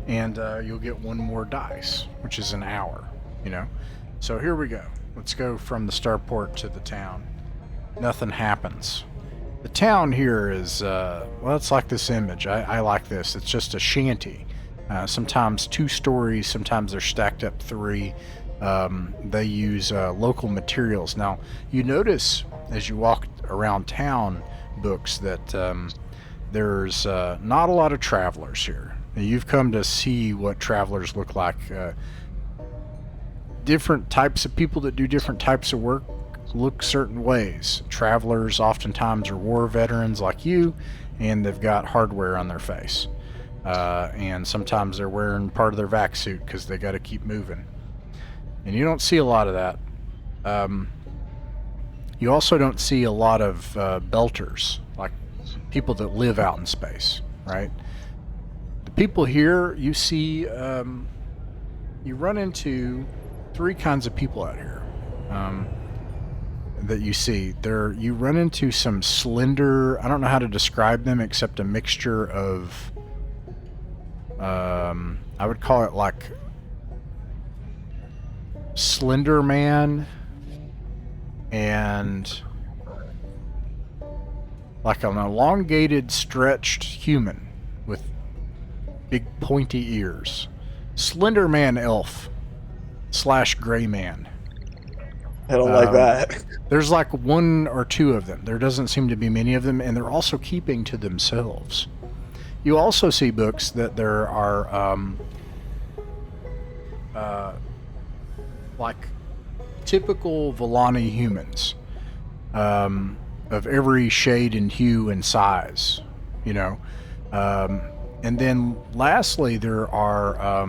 and you'll get 1 more dice, which is an hour. So here we go. Let's go from the starport to the town. Nothing happens. The town here is, it's like this image. I like this. It's just a shanty. Sometimes 2 stories, sometimes they're stacked up 3. They use local materials. Now, you notice as you walk around town, books, that there's not a lot of travelers here. Now, you've come to see what travelers look like. Different types of people that do different types of work look certain ways. Travelers oftentimes are war veterans like you, and they've got hardware on their face. And sometimes they're wearing part of their vac suit because they got to keep moving. And you don't see a lot of that. You also don't see a lot of belters, like people that live out in space, right? The people here, you see, you run into 3 kinds of people out here that you see. You run into some slender, I don't know how to describe them except a mixture of, I would call it like Slender Man and like an elongated, stretched human with big pointy ears. Slender Man elf / gray man. I don't like that. There's like 1 or 2 of them. There doesn't seem to be many of them, and they're also keeping to themselves. You also see books that there are like typical Volani humans of every shade and hue and size, and then lastly there are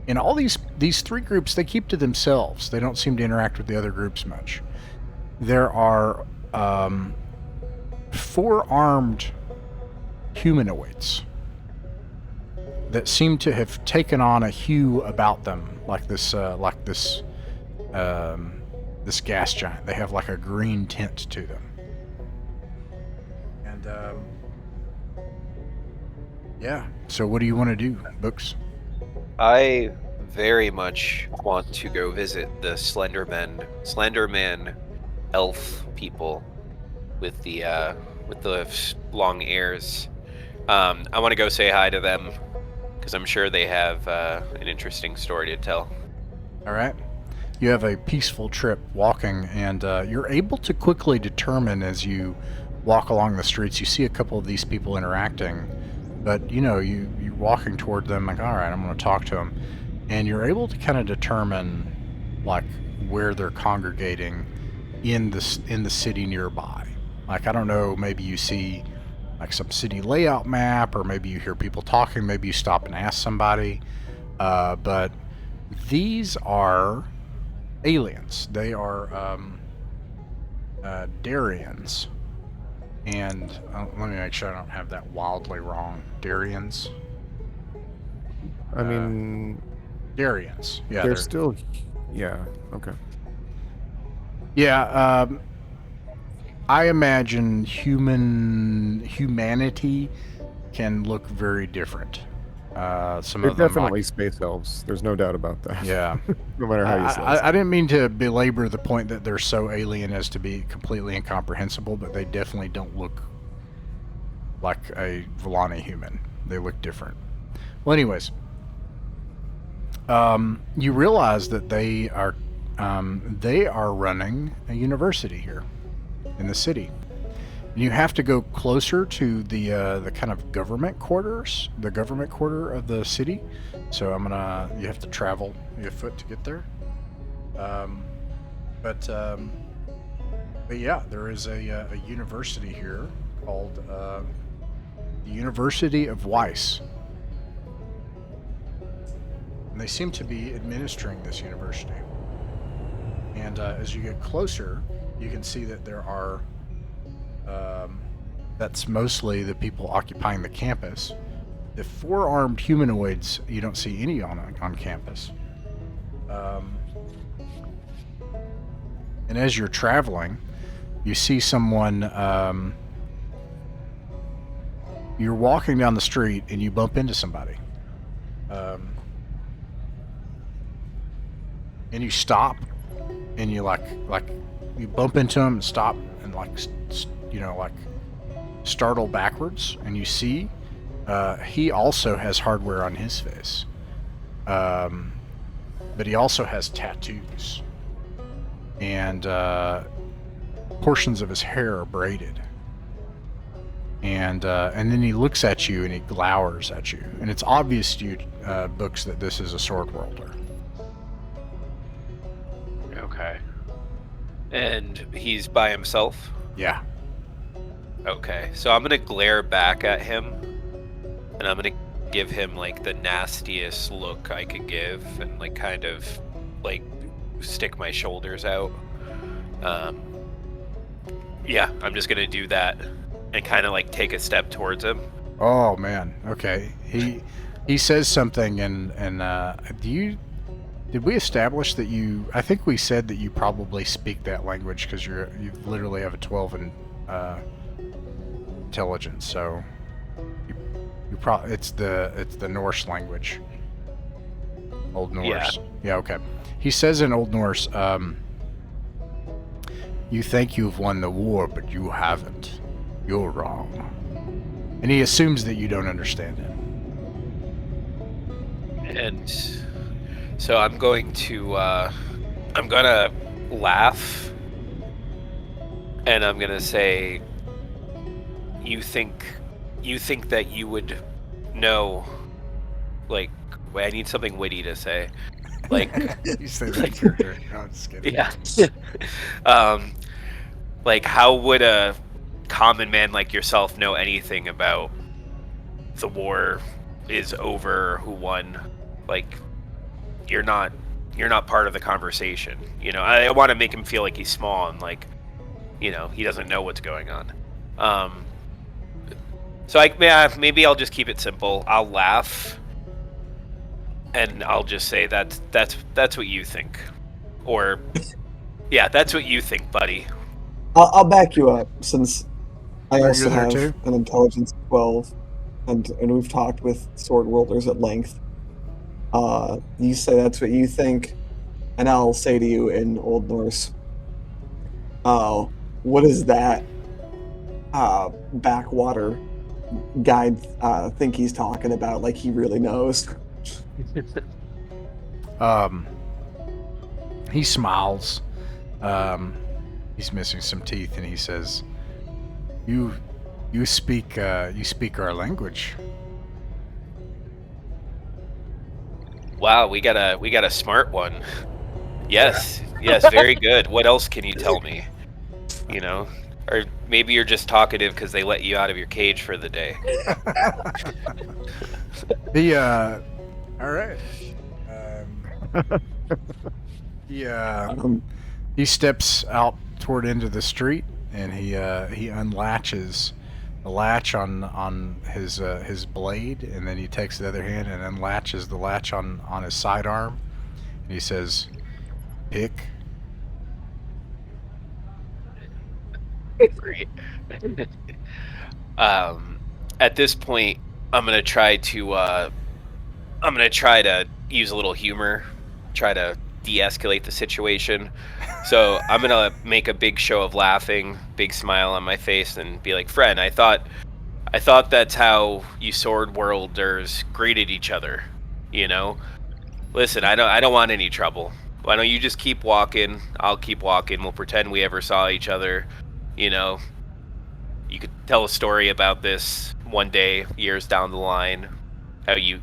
And all these three groups, they keep to themselves. They don't seem to interact with the other groups much. There are 4 armed humanoids that seem to have taken on a hue about them, like this gas giant. They have like a green tint to them. And yeah. So what do you want to do, Books? I very much want to go visit the Slenderman elf people with the long ears. I want to go say hi to them because I'm sure they have an interesting story to tell. All right. You have a peaceful trip walking, and you're able to quickly determine as you walk along the streets. You see a couple of these people interacting, but you're walking toward them like, all right, I'm going to talk to them, and you're able to kind of determine like where they're congregating in the city nearby. Like, I don't know, maybe you see like some city layout map, or maybe you hear people talking, maybe you stop and ask somebody, but these are aliens. They are Darians. And let me make sure I don't have that wildly wrong. Darians? I mean... Darians. Yeah, they're still... Yeah, okay. Yeah, I imagine humanity can look very different. Some They're of them definitely space elves. There's no doubt about that. Yeah. No matter how you say it. I didn't mean to belabor the point that they're so alien as to be completely incomprehensible, but they definitely don't look like a Volani human. They look different. Well, anyways, you realize that they are running a university here in the city. And you have to go closer to the kind of government quarters, the government quarter of the city. So you have to travel your foot to get there. But yeah, there is a university here called the University of Weiss. And they seem to be administering this university. And as you get closer, you can see that there are that's mostly the people occupying the campus. The 4 armed humanoids, you don't see any on campus. And as you're traveling, you see someone, you're walking down the street and you bump into somebody. And you stop and you like you bump into him and stop and startle backwards, and you see he also has hardware on his face, but he also has tattoos, and portions of his hair are braided, and then he looks at you and he glowers at you, and it's obvious to you, Books, that this is a sword worlder. Okay. And he's by himself? Yeah. Okay, so I'm gonna glare back at him, and I'm gonna give him like the nastiest look I could give, and like kind of like stick my shoulders out. Yeah, I'm just gonna do that and kind of like take a step towards him. Oh man. Okay. He says something, and did we establish that you? I think we said that you probably speak that language because you literally have a 12 in intelligence. So you probably it's the Norse language. Old Norse. Yeah. Okay. He says in Old Norse, "You think you've won the war, but you haven't. You're wrong." And he assumes that you don't understand it. And so I'm going to laugh, and I'm gonna say, you think that you would know, like, wait, I need something witty to say, like, You say that character. No, I'm just kidding. yeah. Like, how would a common man like yourself know anything about the war is over, who won? Like, you're not part of the conversation. You know, I want to make him feel like he's small and like, you know, he doesn't know what's going on. So maybe I'll just keep it simple. I'll laugh, and I'll just say that's what you think, or yeah, that's what you think, buddy. I'll back you up, since I Are also you there have too? an intelligence of 12, and we've talked with sword wielders at length. You say that's what you think, and I'll say to you in Old Norse, what is that backwater guide think he's talking about? Like he really knows. He smiles. He's missing some teeth, and he says, "You speak our language." Wow, we got a smart one. Yes, very good. What else can you tell me? You know, or maybe you're just talkative because they let you out of your cage for the day. All right. He steps out toward into the street, and he unlatches the latch on his blade, and then he takes the other hand and unlatches the latch on his sidearm, and he says, "Pick." Great. At this point, I'm gonna try to use a little humor, try to de-escalate the situation. So I'm gonna make a big show of laughing, big smile on my face, and be like, "Friend, I thought that's how you sword worlders greeted each other. You know, listen, I don't want any trouble. Why don't you just keep walking? I'll keep walking. We'll pretend we ever saw each other. You know, you could tell a story about this one day, years down the line, how you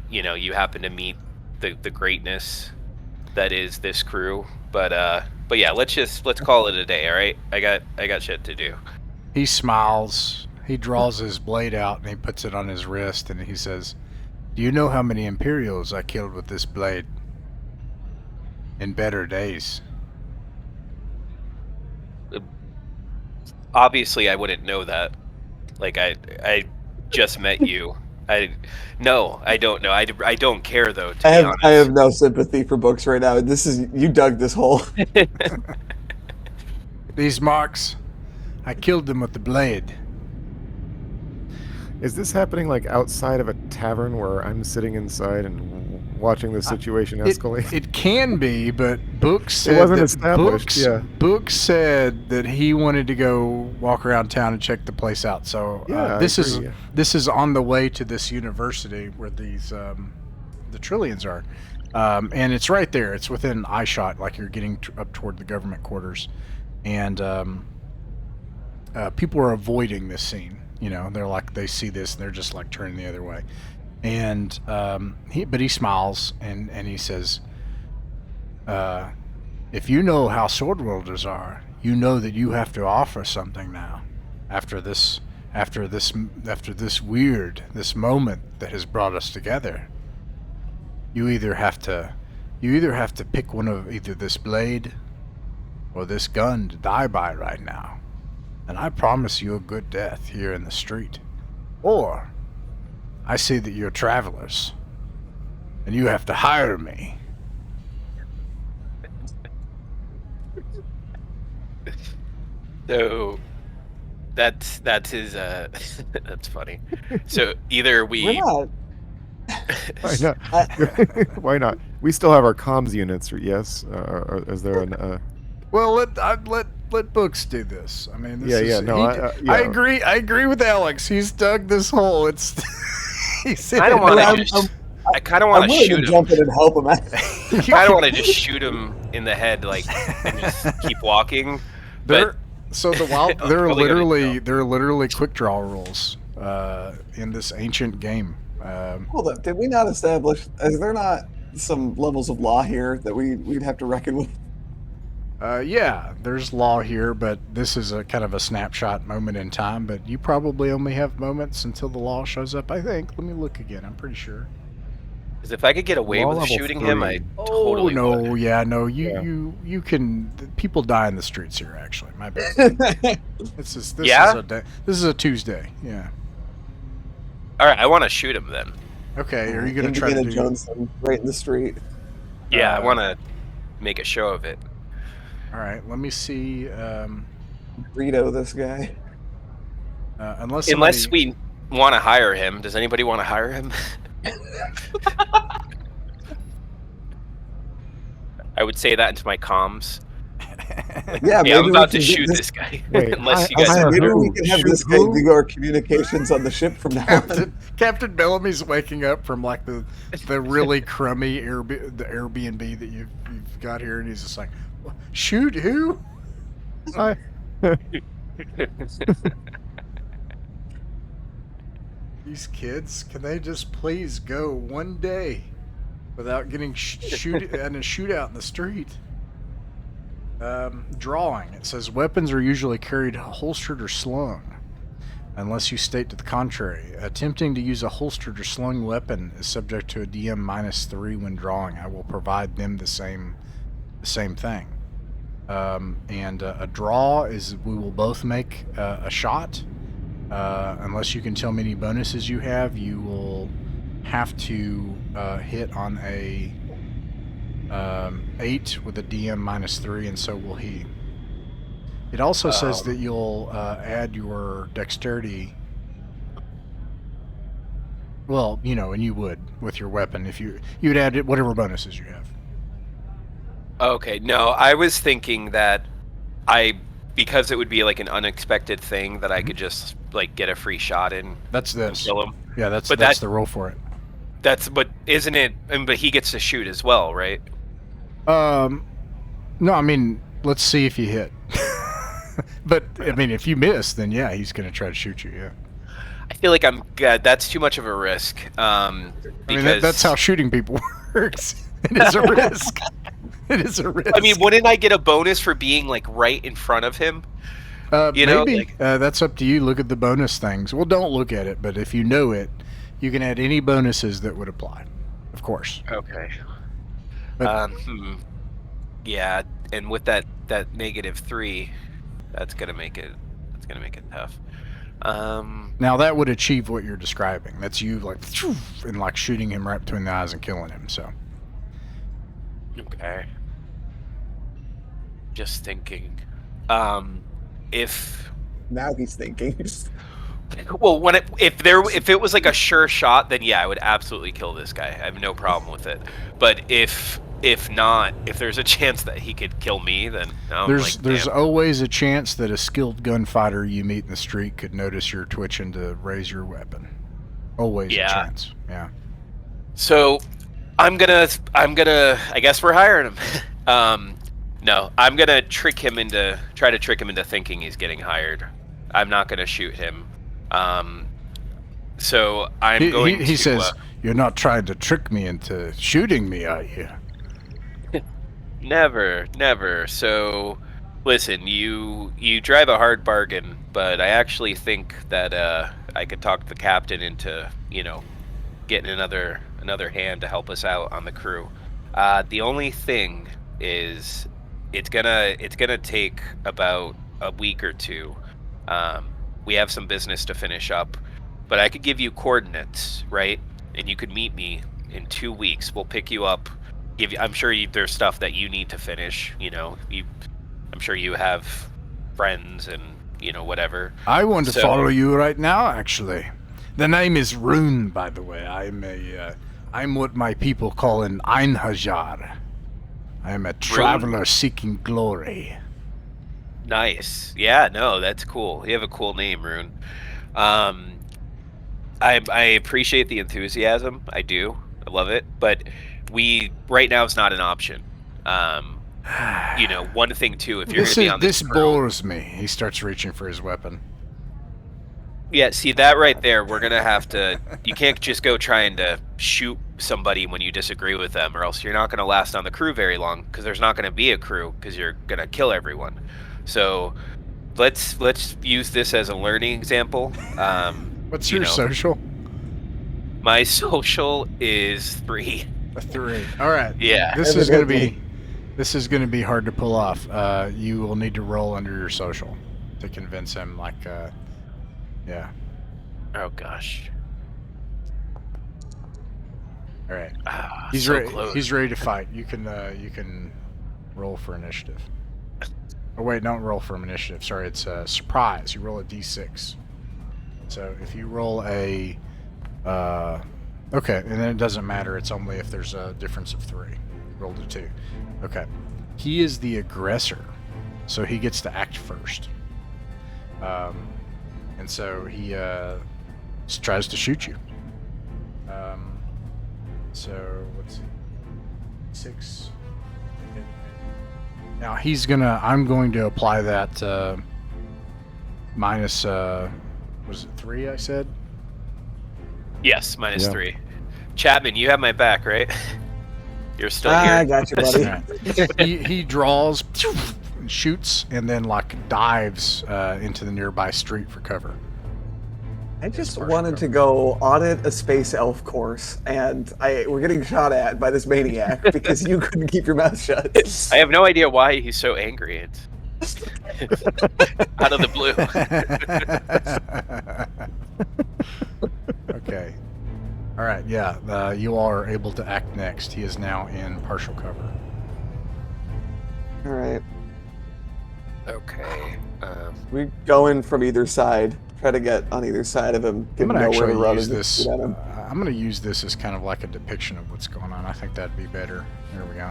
happen to meet the greatness that is this crew. But yeah, let's call it a day, all right? I got shit to do." He smiles. He draws his blade out and he puts it on his wrist, and he says, "Do you know how many Imperials I killed with this blade? In better days." Obviously, I wouldn't know that. Like, I just met you. I don't know. I don't care, though, to be honest. I have no sympathy for books right now. You dug this hole. These marks, I killed them with the blade. Is this happening like outside of a tavern where I'm sitting inside and watching the situation escalate? It can be, but Book said It wasn't established. Book said that he wanted to go walk around town and check the place out. So this is on the way to this university where these the Trillions are, and it's right there. It's within eyeshot, like you're getting up toward the government quarters, and people are avoiding this scene. You know, they're like, they see this and they're just like turning the other way. And he smiles and he says, "If you know how sword wielders are, you know that you have to offer something now. After this moment that has brought us together, you either have to pick one of either this blade or this gun to die by right now. And I promise you a good death here in the street. Or I see that you're travelers, and you have to hire me." So that's his that's funny. So either we We're not. Why not? Why not? We still have our comms units, yes? Is there an... Well, let Books do this. I mean, I agree with Alex. He's dug this hole. It's. I don't want to. I kind of want to shoot him. Jump in and help him out. I kind of want to just shoot him in the head, like, and just keep walking. But There are literally quick draw rules in this ancient game. Hold up, did we not establish? Is there not some levels of law here that we'd have to reckon with? Yeah, there's law here, but this is a kind of a snapshot moment in time. But you probably only have moments until the law shows up, I think. Let me look again. I'm pretty sure. Because if I could get away We're all with level shooting him, I 3. totally no, would. yeah, no, Yeah. you can. People die in the streets here. Actually, my bad. This is a Tuesday. Yeah. All right, I want to shoot him then. Okay, are you gonna try to Indiana do? Jones right in the street. Yeah, I want to make a show of it. All right, let me see. Burrito, this guy. Unless we want to hire him. Does anybody want to hire him? I would say that into my comms. Yeah, Hey, I'm maybe about we to can get shoot this. this guy. Wait, Unless you I- guys. I- Maybe we Who? can have Shoot this guy who? do our communications on the ship from now on. Captain Bellamy's waking up from like the really crummy Airbnb that you've got here, and he's just like, shoot who? I- These kids, can they just please go one day without getting shoot in a shootout in the street? Drawing. It says weapons are usually carried holstered or slung, unless you state to the contrary. Attempting to use a holstered or slung weapon is subject to a DM -3 when drawing. I will provide them the same thing. And a draw is we will both make a shot. Unless you can tell me any bonuses you have, you will have to hit on a 8 with a DM -3, and so will he. It also says that you'll add your dexterity. Well, and you would with your weapon if you'd add it whatever bonuses you have. Okay, no, I was thinking that because it would be like an unexpected thing that I could just like get a free shot in. That's and this. kill him. Yeah, that's But the roll for it. But isn't it? But he gets to shoot as well, right? No, I mean, let's see if you hit. But I mean, if you miss, then yeah, he's gonna try to shoot you. Yeah. I feel like that's too much of a risk. Because I mean, that's how shooting people works. It is a risk. It is a risk. I mean, wouldn't I get a bonus for being like right in front of him? Maybe. That's up to you. Look at the bonus things. Well, don't look at it, but if you know it, you can add any bonuses that would apply. Of course. Okay. But, Yeah, and with that -3, that's gonna make it tough. Now that would achieve what you're describing. That's you like and like shooting him right between the eyes and killing him. So. Okay. Just thinking. If Now he's thinking. well, if it was like a sure shot, then yeah, I would absolutely kill this guy. I have no problem with it. But if not, if there's a chance that he could kill me, then no. There's always a chance that a skilled gunfighter you meet in the street could notice you're twitching to raise your weapon. Always a chance. Yeah. So I'm gonna I guess we're hiring him. No, I'm gonna try to trick him into thinking he's getting hired. I'm not gonna shoot him. So I'm going to... He says, you're not trying to trick me into shooting me, are you? Never. So, listen, you drive a hard bargain, but I actually think that I could talk the captain into, getting another hand to help us out on the crew. The only thing is, it's gonna take about a week or two. We have some business to finish up, but I could give you coordinates, right? And you could meet me in 2 weeks. We'll pick you up. I'm sure there's stuff that you need to finish. I'm sure you have friends and whatever. I want to follow you right now. Actually, the name is Rune. By the way, I'm what my people call an Einhajar. I am a traveler seeking glory. Nice. Yeah. No, that's cool. You have a cool name, Rune. I appreciate the enthusiasm. I do. I love it. But right now is not an option. One thing too, if you're going to be on this crew, bores me. He starts reaching for his weapon. Yeah, see that right there, we're going to have to, you can't just go trying to shoot somebody when you disagree with them, or else you're not going to last on the crew very long, because there's not going to be a crew, because you're going to kill everyone. So let's use this as a learning example. What's your social? My social is 3. A 3. All right. Yeah. This is going to be hard to pull off. You will need to roll under your social to convince him. Yeah. Oh gosh. All right. He's so close. He's ready to fight. You can roll for initiative. Oh wait, don't roll for initiative. Sorry, it's a surprise. You roll a d6. So if you roll a okay, and then it doesn't matter. It's only if there's a difference of 3. Rolled a 2. Okay. He is the aggressor, so he gets to act first. And so he tries to shoot you. So let's see. 6. Now I'm going to apply that minus. Was it 3? I said. Yes, minus 3. Chapman, you have my back, right? You're still here. I got you, buddy. He draws, and shoots, and then dives into the nearby street for cover. I just wanted to go audit a space elf course, and we're getting shot at by this maniac because you couldn't keep your mouth shut. I have no idea why he's so angry. It's out of the blue. Okay. All right. Yeah. You all are able to act next. He is now in partial cover. All right. Okay. We go in from either side. Try to get on either side of him. I'm Give him gonna nowhere to run use and this. shoot at him. I'm gonna use this as kind of like a depiction of what's going on. I think that'd be better. There we go.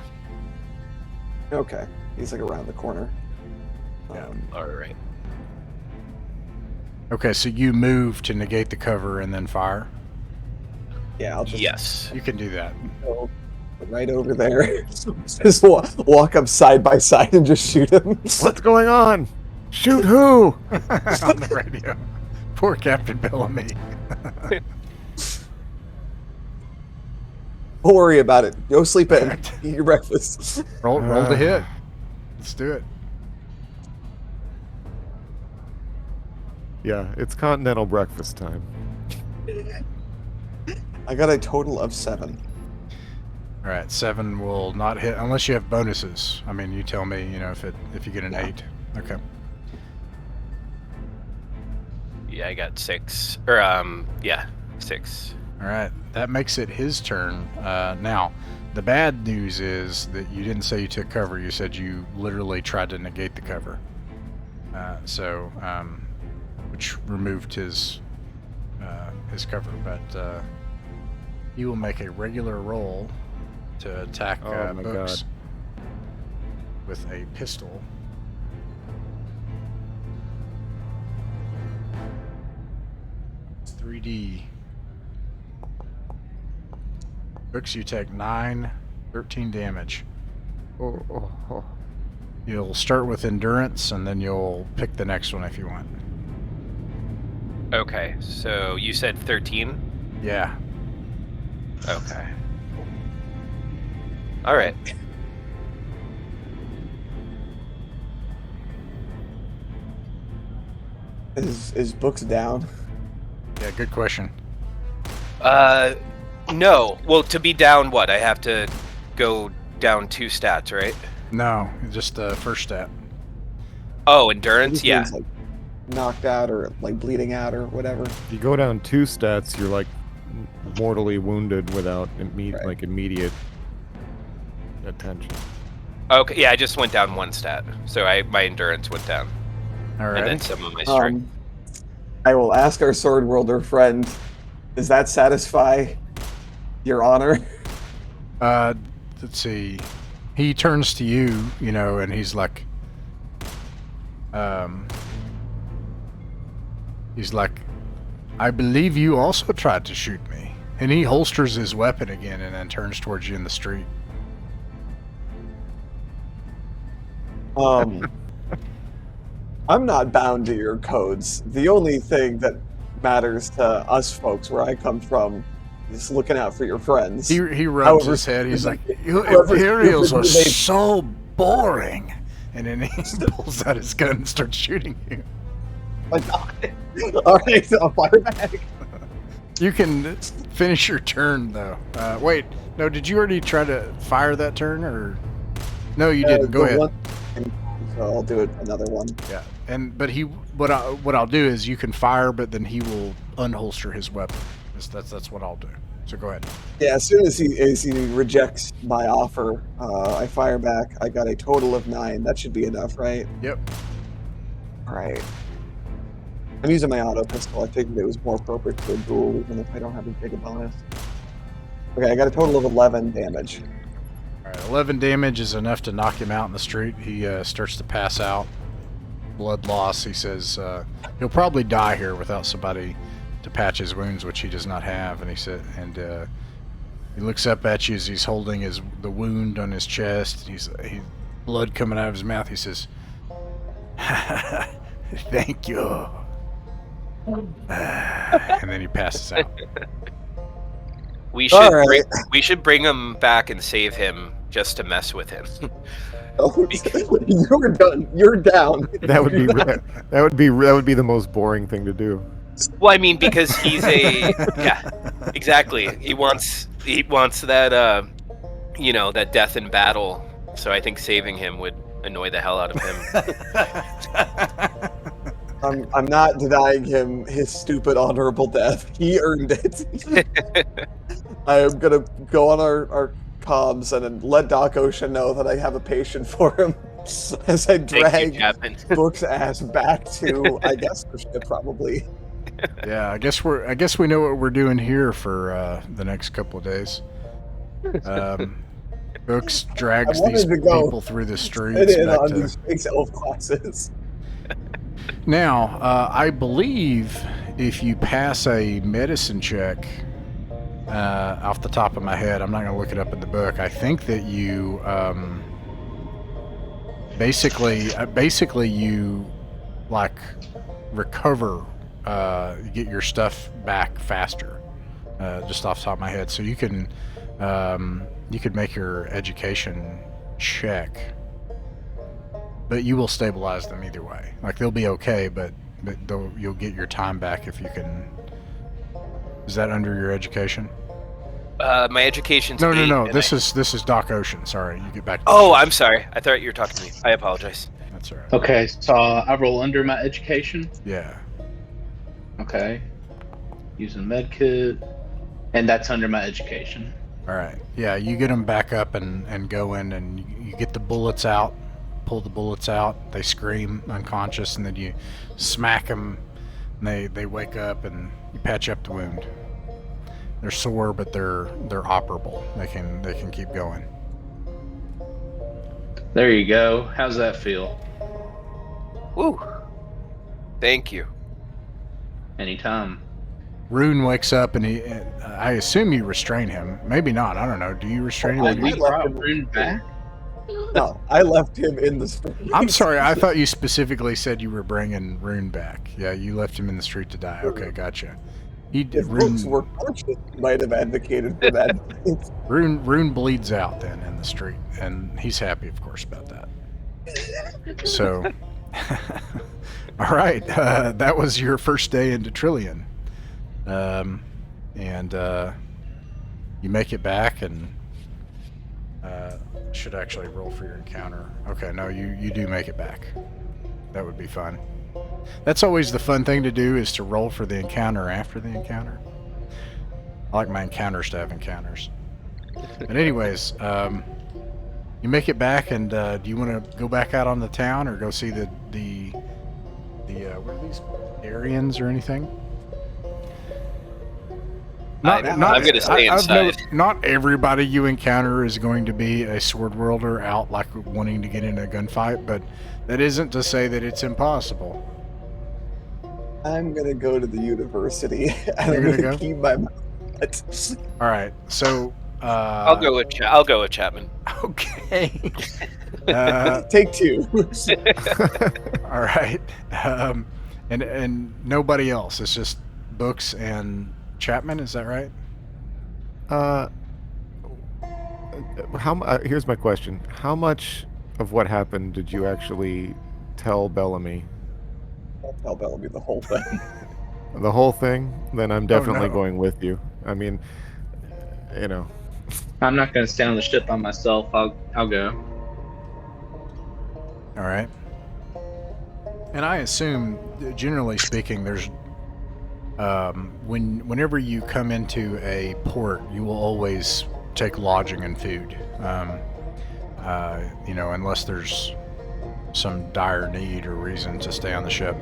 Okay. He's around the corner. Yeah. All right. Okay, so you move to negate the cover and then fire. Yeah, I'll just Yes. You can do that. go right over there. Just walk up side by side and just shoot him. What's going on? Shoot who? On the radio. Poor Captain Bellamy. Don't worry about it. Go sleep in. Eat your breakfast. Roll the hit. Let's do it. Yeah, it's continental breakfast time. I got a total of 7. All right, 7 will not hit unless you have bonuses. I mean, you tell me. If you get an 8. Okay. Yeah, I got 6. Or 6. All right, that makes it his turn. Now, the bad news is that you didn't say you took cover. You said you literally tried to negate the cover. Which removed his cover, but he will make a regular roll to attack Oh my Books God. with a pistol. It's 3D. Books, you take 13 damage. Oh. You'll start with endurance, and then you'll pick the next one if you want. Okay, so you said 13? Yeah. Okay. All right. Is Books down? Yeah, good question. No. Well, to be down, what? I have to go down 2 stats, right? No, just the first stat. Oh, endurance? He Yeah. seems, knocked out or bleeding out or whatever. If you go down 2 stats, you're mortally wounded without immediate attention. Okay, yeah, I just went down 1 stat. So my endurance went down. All right. And then some of my strength. I will ask our sword wielder friend, does that satisfy your honor? Let's see. He turns to you, and he's like, I believe you also tried to shoot me. And he holsters his weapon again and then turns towards you in the street. I'm not bound to your codes. The only thing that matters to us folks where I come from is looking out for your friends. He rubs his head. He's like, Imperials are so boring. And then he pulls out his gun and starts shooting you. All right, I'll fire back. You can Finish your turn, though. Wait, no, did you already try to fire that turn, or... No, you didn't. Go ahead. So I'll do it another one. Yeah, but what I'll do is you can fire, but then he will unholster his weapon. That's what I'll do. So go ahead. Yeah, as soon as he rejects my offer, I fire back. I got a total of 9. That should be enough, right? Yep. All right. I'm using my auto pistol. I figured it was more appropriate to a duel, even if I don't have as big a bonus. Okay, I got a total of 11 damage. All right, 11 damage is enough to knock him out in the street. He starts to pass out. Blood loss. He says he'll probably die here without somebody to patch his wounds, which he does not have. And he looks up at you as he's holding the wound on his chest. He's blood coming out of his mouth. He says, "Thank you." And then he passes out. We should bring him back and save him just to mess with him. Oh, you're done. You're down. That would be the most boring thing to do. Well, I mean, because he's yeah, exactly. He wants that that death in battle. So I think saving him would annoy the hell out of him. I'm not denying him his stupid honorable death. He earned it. I am gonna go on our comms and let Doc Ocean know that I have a patient for him as I drag Book's ass back to, I guess, the ship probably. Yeah, I guess we know what we're doing here for the next couple of days. Books drags these people through the streets. These big elf classes. Now, I believe if you pass a medicine check, off the top of my head, I'm not going to look it up in the book. I think that you basically you like recover, get your stuff back faster, just off the top of my head. So you could make your education check, but you will stabilize them either way. Like they'll be okay, but you'll get your time back if you can. Is that under your education? My education's No. This is Doc Ocean. Sorry, you get back. I'm sorry. I thought you were talking to me. I apologize. That's all right. Okay, so I roll under my education. Yeah. Okay. Using med kit, and that's under my education. All right. Yeah, you get them back up and go in, and you get the bullets out. Pull the bullets out. They scream unconscious, and then you smack them, and they wake up, and you patch up the wound. They're sore, but they're operable. They can keep going. There you go. How's that feel? Woo! Thank you. Anytime. Rune wakes up, and I assume you restrain him. Maybe not. I don't know. Do you restrain him? We brought Rune back? No, I left him in the street. I'm sorry. I thought you specifically said you were bringing Rune back. Yeah, you left him in the street to die. Okay, gotcha. If Rune were conscious, he might have advocated for that. Rune bleeds out then in the street, and he's happy, of course, about that. So, all right, that was your first day into Trillion, and you make it back, and should actually roll for your encounter. Okay, no, you do make it back. That would be fun. That's always the fun thing to do, is to roll for the encounter after the encounter. I like my encounters to have encounters. But anyways, you make it back, and do you want to go back out on the town, or go see the what are these, Aryans or anything? I'm going to stay inside. Not everybody you encounter is going to be a sword wielder out like wanting to get in a gunfight, but that isn't to say that it's impossible. I'm gonna go to the university, and I'm gonna keep my mouth shut. All right, so I'll go with Chapman. Okay. Take 2. All right, and nobody else. It's just Books and Chapman. Is that right? Here's my question: how much of what happened did you actually tell Bellamy? I'll tell Bellamy the whole thing. The whole thing? Then I'm definitely going with you. I mean, you know, I'm not going to stay on the ship by myself. I'll go. All right. And I assume, generally speaking, there's whenever you come into a port, you will always take lodging and food. Unless there's some dire need or reason to stay on the ship.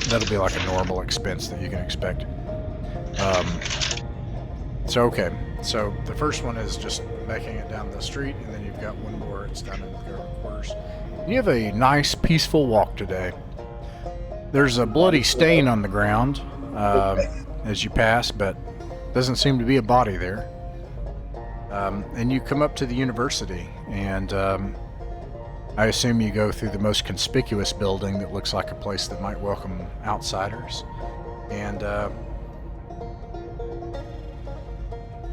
That'll be like a normal expense that you can expect. So the first one is just making it down the street, and then you've got one more, it's down in the government quarters. You have a nice, peaceful walk today. There's a bloody stain on the ground as you pass, but doesn't seem to be a body there. And you come up to the university, and I assume you go through the most conspicuous building that looks like a place that might welcome outsiders. And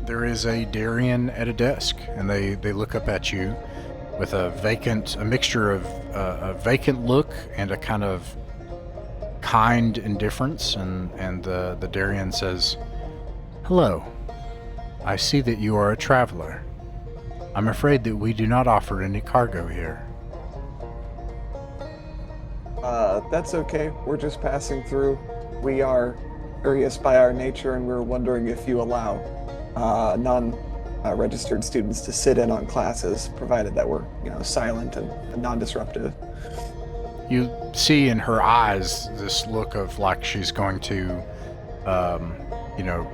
there is a Darien at a desk, and they look up at you with a mixture of a vacant look and a kind of kind indifference, and the Darien says, "Hello. I see that you are a traveler. I'm afraid that we do not offer any cargo here." That's okay. We're just passing through. We are curious by our nature, and we're wondering if you allow non-registered students to sit in on classes, provided that we're, silent and non-disruptive. You see in her eyes this look of like she's going to,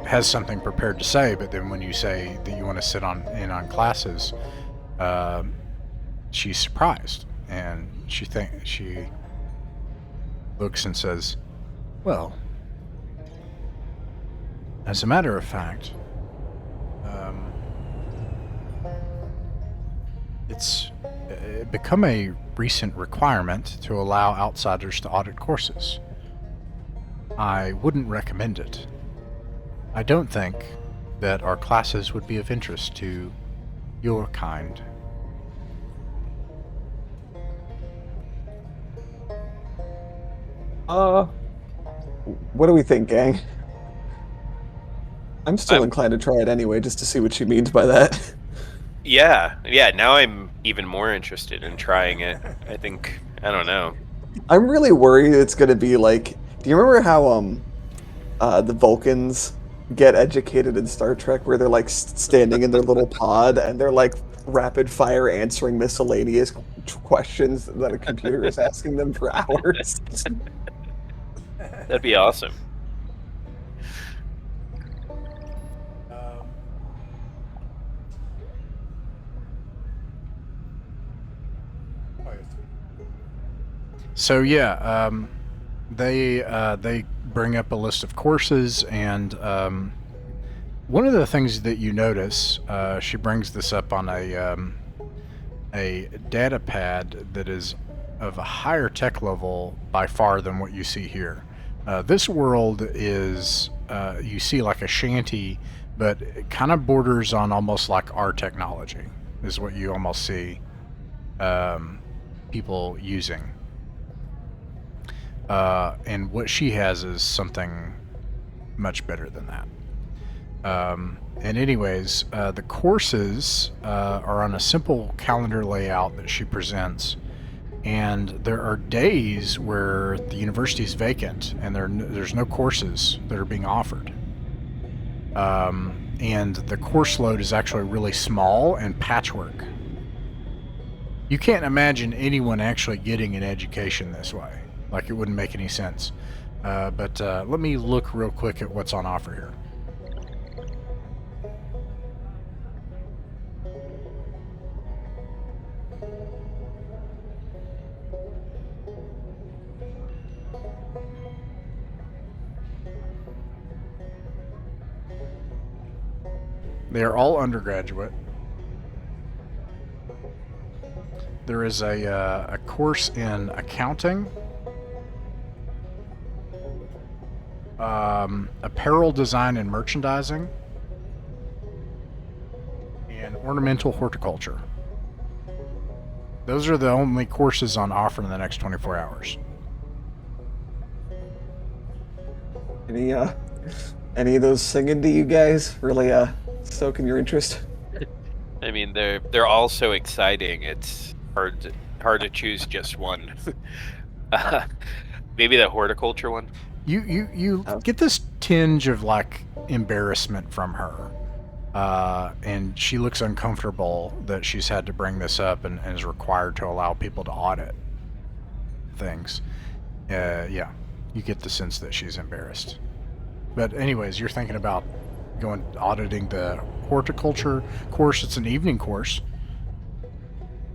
has something prepared to say, but then when you say that you want to sit in on classes, she's surprised, and she looks and says, "Well, as a matter of fact, it's become a recent requirement to allow outsiders to audit courses. I wouldn't recommend it. I don't think that our classes would be of interest to your kind." What do we think, gang? I'm still inclined to try it anyway, just to see what she means by that. Yeah, now I'm even more interested in trying it. I don't know. I'm really worried it's gonna be like, do you remember how the Vulcans get educated in Star Trek, where they're like standing in their little pod and they're like rapid fire answering miscellaneous questions that a computer is asking them for hours? That'd be awesome. So they bring up a list of courses, and one of the things that you notice, she brings this up on a data pad that is of a higher tech level by far than what you see here. This world is, you see like a shanty, but it kind of borders on almost like our technology, is what you almost see people using. And what she has is something much better than that. And anyways, the courses are on a simple calendar layout that she presents, and there are days where the university is vacant and there's no courses that are being offered. And the course load is actually really small and patchwork. You can't imagine anyone actually getting an education this way. Like, it wouldn't make any sense. But let me look real quick at what's on offer here. They are all undergraduate. There is a course in accounting, apparel design and merchandising, and ornamental horticulture. Those are the only courses on offer in the next 24 hours. Any Any of those singing to you guys really stoking your interest? I mean, they're all so exciting. It's hard to choose just one. Maybe the horticulture one. You get this tinge of like embarrassment from her, and she looks uncomfortable that she's had to bring this up and is required to allow people to audit things. Yeah, you get the sense that she's embarrassed. But anyways, you're thinking about going auditing the horticulture course. It's an evening course.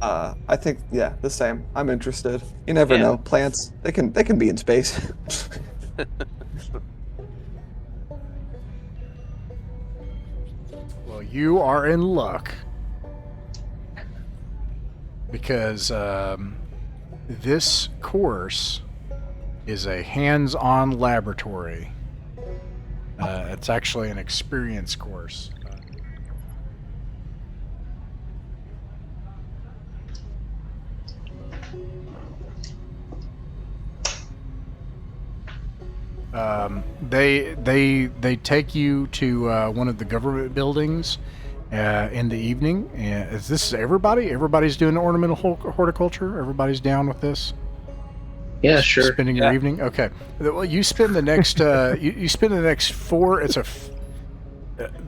I think the same. I'm interested. You never know. Plants, they can be in space. Well, you are in luck because this course is a hands-on laboratory. It's actually an experience course. They take you to one of the government buildings in the evening. Is this everybody? Everybody's doing horticulture. Everybody's down with this. Yeah, sure. Spending your evening. Okay. Well, you spend the next. You spend the next 4. It's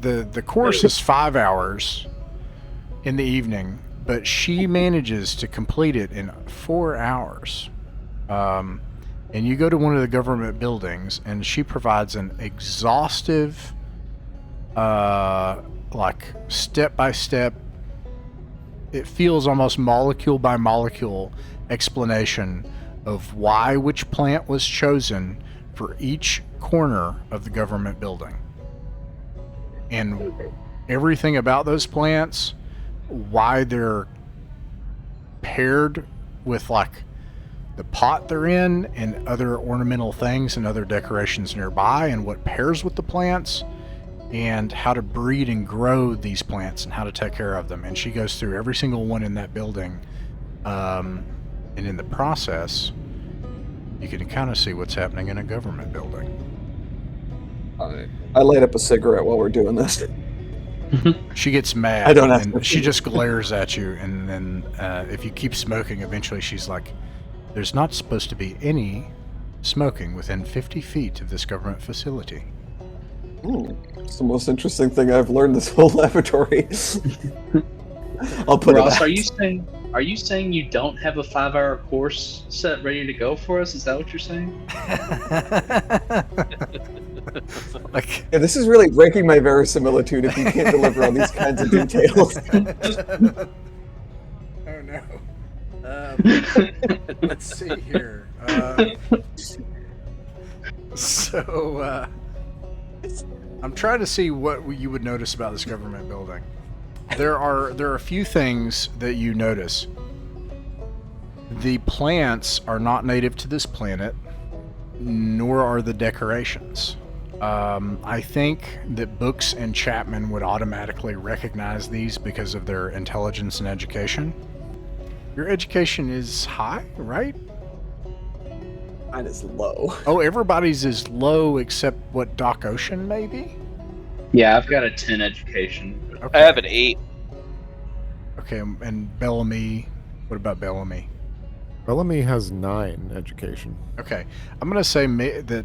the course is 5 hours in the evening, but she manages to complete it in 4 hours. And you go to one of the government buildings, and she provides an exhaustive, like step-by-step, it feels almost molecule by molecule explanation of why which plant was chosen for each corner of the government building. And everything about those plants, why they're paired with like the pot they're in and other ornamental things and other decorations nearby, and what pairs with the plants, and how to breed and grow these plants and how to take care of them. And she goes through every single one in that building, and in the process you can kind of see what's happening in a government building. I light up a cigarette while we're doing this. She gets mad. I don't have and to. She just glares at you, and then if you keep smoking, eventually she's like, there's not supposed to be any smoking within 50 feet of this government facility. It's the most interesting thing I've learned this whole laboratory. I'll put Ross, it back. are you saying you don't have a 5-hour course set ready to go for us? Is that what you're saying? Like, Yeah, this is really breaking my verisimilitude if you can't deliver on these kinds of details. oh no. Let's see here. I'm trying to see what you would notice about this government building. There are a few things that you notice. The plants are not native to this planet, nor are the decorations. I think that Books and Chapman would automatically recognize these because of their intelligence and education. Your education is high, right? Mine is low. Oh, everybody's is low except what, Doc Ocean, maybe? Yeah, I've got a 10 education. Okay. I have an 8. Okay, and Bellamy. What about Bellamy? Bellamy has 9 education. Okay, I'm gonna say that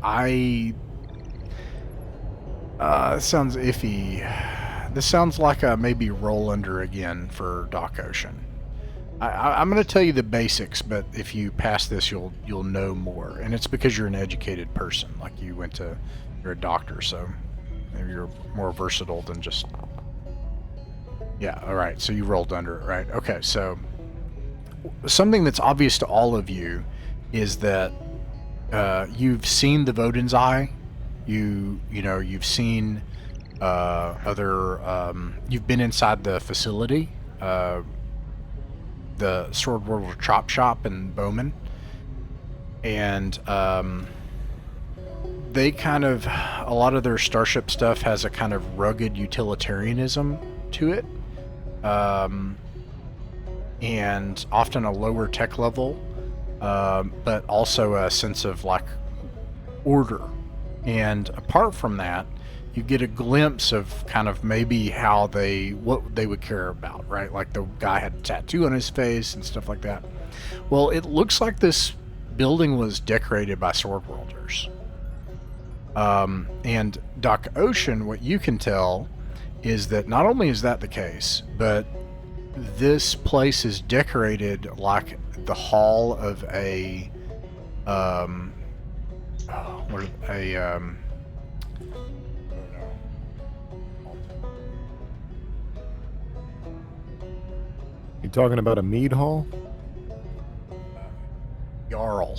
I. This sounds iffy. This sounds like a maybe roll under again for Doc Ocean. I'm going to tell you the basics, but if you pass this, you'll know more, and it's because you're an educated person. Like you're a doctor, so maybe you're more versatile than just. Yeah. All right. So you rolled under it, right? Okay. So something that's obvious to all of you is that you've seen the Voden's Eye. You've seen other. You've been inside the facility. The Sword World Chop Shop in Bowman, and they kind of, a lot of their starship stuff has a kind of rugged utilitarianism to it, and often a lower tech level, but also a sense of like order And apart from that, you get a glimpse of kind of maybe what they would care about, right? Like the guy had a tattoo on his face and stuff like that. Well, it looks like this building was decorated by sword wielders. And Doc Ocean, what you can tell is that not only is that the case, but this place is decorated like the hall of a You talking about a mead hall? Jarl.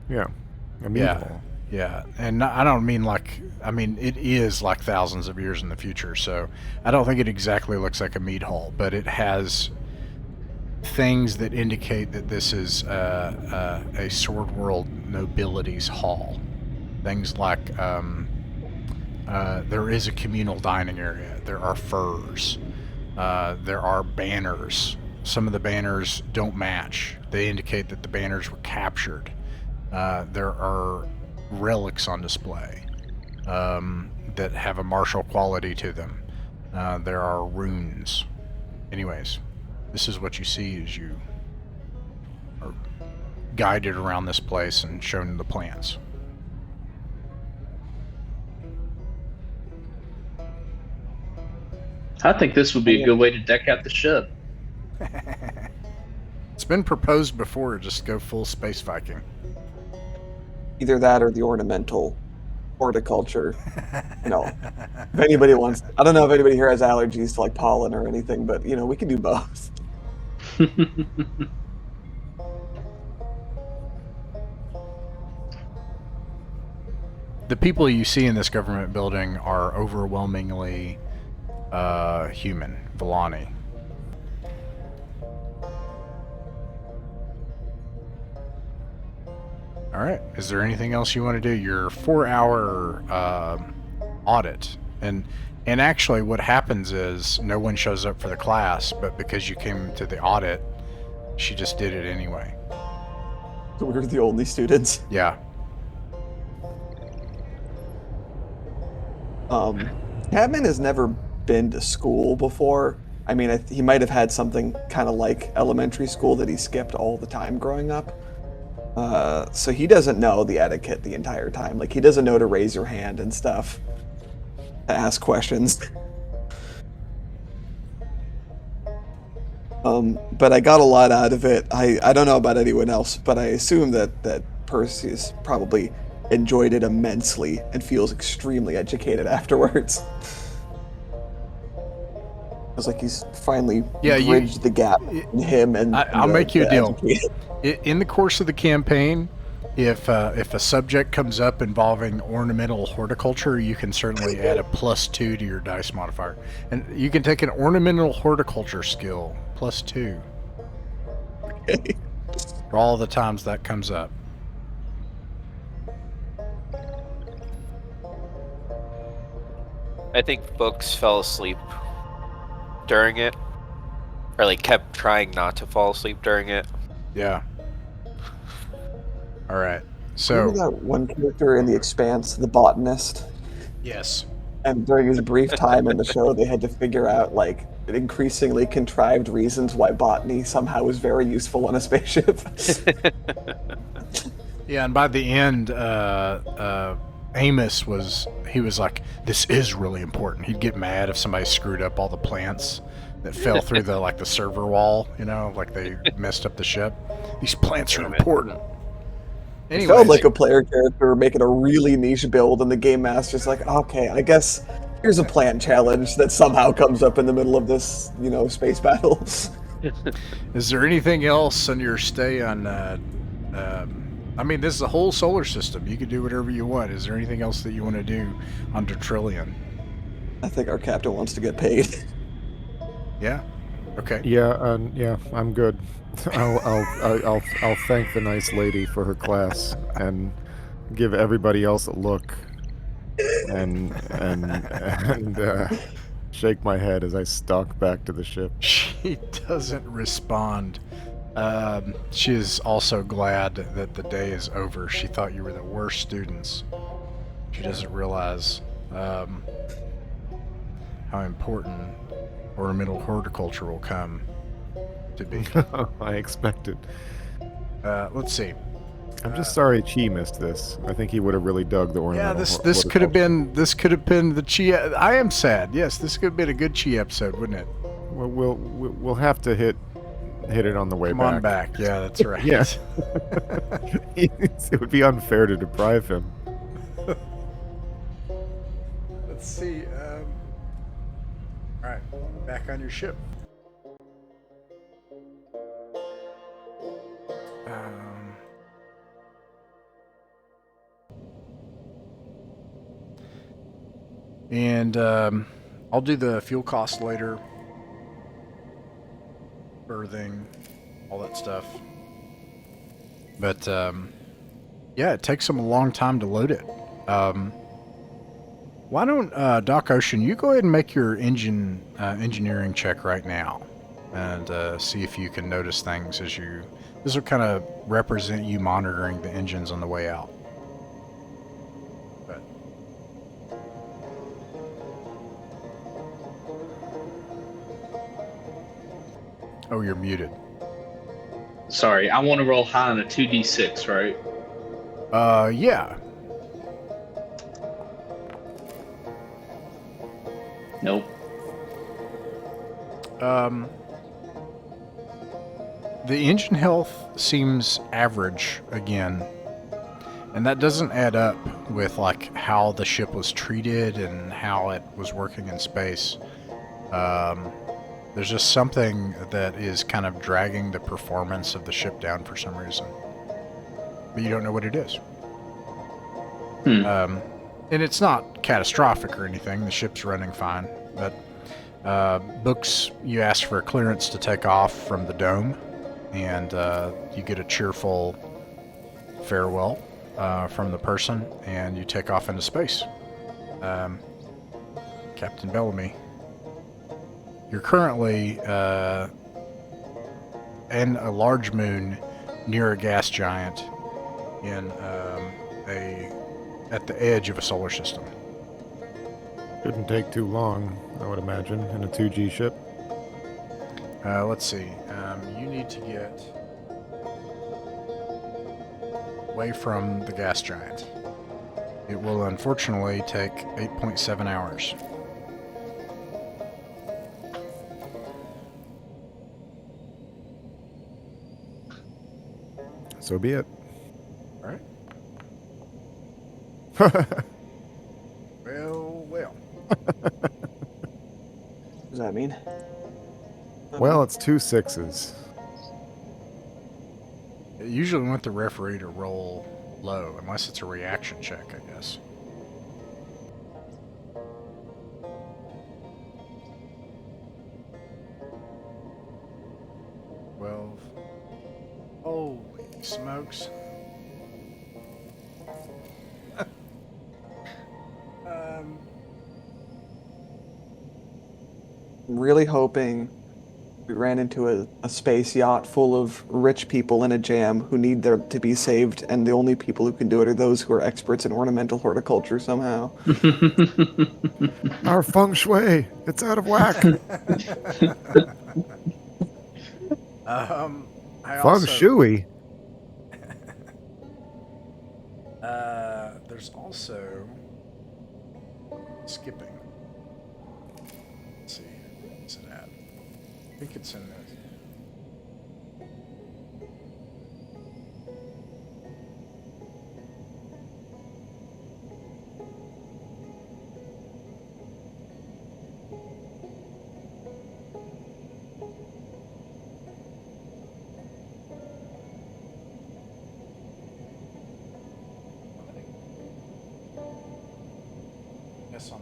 Yeah, a mead hall. Yeah, and I don't mean it is like thousands of years in the future, so I don't think it exactly looks like a mead hall, but it has things that indicate that this is a Sword World nobility's hall. Things like there is a communal dining area, there are furs, there are banners. Some of the banners don't match. They indicate that the banners were captured. There are relics on display that have a martial quality to them. There are runes. Anyways, this is what you see as you are guided around this place and shown the plans. I think this would be a good way to deck out the ship. It's been proposed before, just go full space Viking. Either that or the ornamental horticulture. If anybody wants, I don't know if anybody here has allergies to like pollen or anything, but we can do both. The people you see in this government building are overwhelmingly human, Villani. All right. Is there anything else you want to do? Your 4-hour audit, and actually, what happens is no one shows up for the class, but because you came to the audit, she just did it anyway. So we're the only students. Yeah. Catman has never been to school before. I mean, he might have had something kind of like elementary school that he skipped all the time growing up. So he doesn't know the etiquette the entire time. Like, he doesn't know to raise your hand and stuff, to ask questions. But I got a lot out of it. I don't know about anyone else, but I assume that Perseus probably enjoyed it immensely and feels extremely educated afterwards. It's like he's finally bridged the gap in him and I'll make you a deal. In the course of the campaign, if a subject comes up involving ornamental horticulture, you can certainly add a +2 to your dice modifier. And you can take an ornamental horticulture skill, +2. Okay. For all the times that comes up. I think folks fell asleep during it, or like kept trying not to fall asleep during it. Yeah. All right. So remember that one character in The Expanse, the botanist? yes. And during his brief time in the show, they had to figure out like increasingly contrived reasons why botany somehow was very useful on a spaceship. Yeah, and by the end, Amos was like, this is really important. He'd get mad if somebody screwed up all the plants that fell through the server wall, like they messed up the ship. These plants are important. It Anyways, felt like a player character making a really niche build, and the game master's like, okay, I guess here's a plant challenge that somehow comes up in the middle of this, space battle. is there anything else on your stay on? This is a whole solar system. You can do whatever you want. Is there anything else that you want to do on Trillion? I think our captain wants to get paid. Yeah. Okay. Yeah, yeah, I'm good. I'll thank the nice lady for her class and give everybody else a look and shake my head as I stalk back to the ship. She doesn't respond. She is also glad that the day is over. She thought you were the worst students. She doesn't realize how important ornamental horticulture will come to be. I expected. Let's see. I'm just sorry Chi missed this. I think he would have really dug the Yeah, ornamental. this could have been the Chi. I am sad. Yes, this could have been a good Chi episode, wouldn't it? We'll have to hit it on the way Come back. on back. Yeah, that's right. Yeah. It would be unfair to deprive him. Let's see. All right, back on your ship. And I'll do the fuel cost later. Birthing, all that stuff. But yeah, it takes them a long time to load it. Why don't Doc Ocean, you go ahead and make your engineering check right now, and see if you can notice things as you. This will kind of represent you monitoring the engines on the way out. But, oh, you're muted. Sorry, I want to roll high on a 2d6, right? Yeah. Nope. The engine health seems average again, and that doesn't add up with like how the ship was treated and how it was working in space. There's just something that is kind of dragging the performance of the ship down for some reason, but you don't know what it is. And it's not catastrophic or anything. The ship's running fine, but books, you ask for a clearance to take off from the dome, and you get a cheerful farewell from the person, and you take off into space. Captain Bellamy, you're currently in a large moon near a gas giant in at the edge of a solar system. Shouldn't take too long, I would imagine, in a 2G ship. Let's see. You need to get away from the gas giant. It will unfortunately take 8.7 hours. So be it. All right. Well. What does that mean? Well, it's 2 6s. I usually want the referee to roll low, unless it's a reaction check, I guess. Holy smokes. I'm really hoping we ran into a space yacht full of rich people in a jam who need there to be saved, and the only people who can do it are those who are experts in ornamental horticulture somehow. Our feng shui, it's out of whack. Feng shui. There's also skipping. Let's see, where's it at? I think it's in this. Yes, on.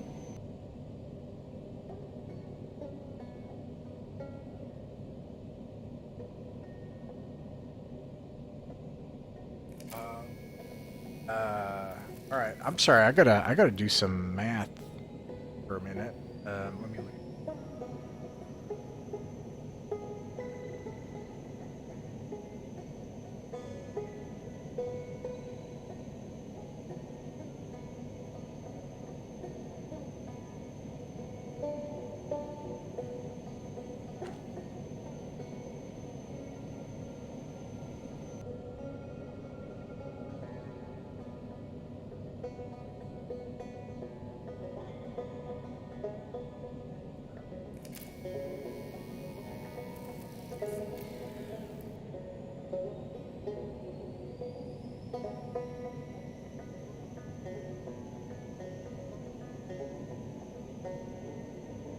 All right. I'm sorry. I gotta do some math for a minute. Let me look.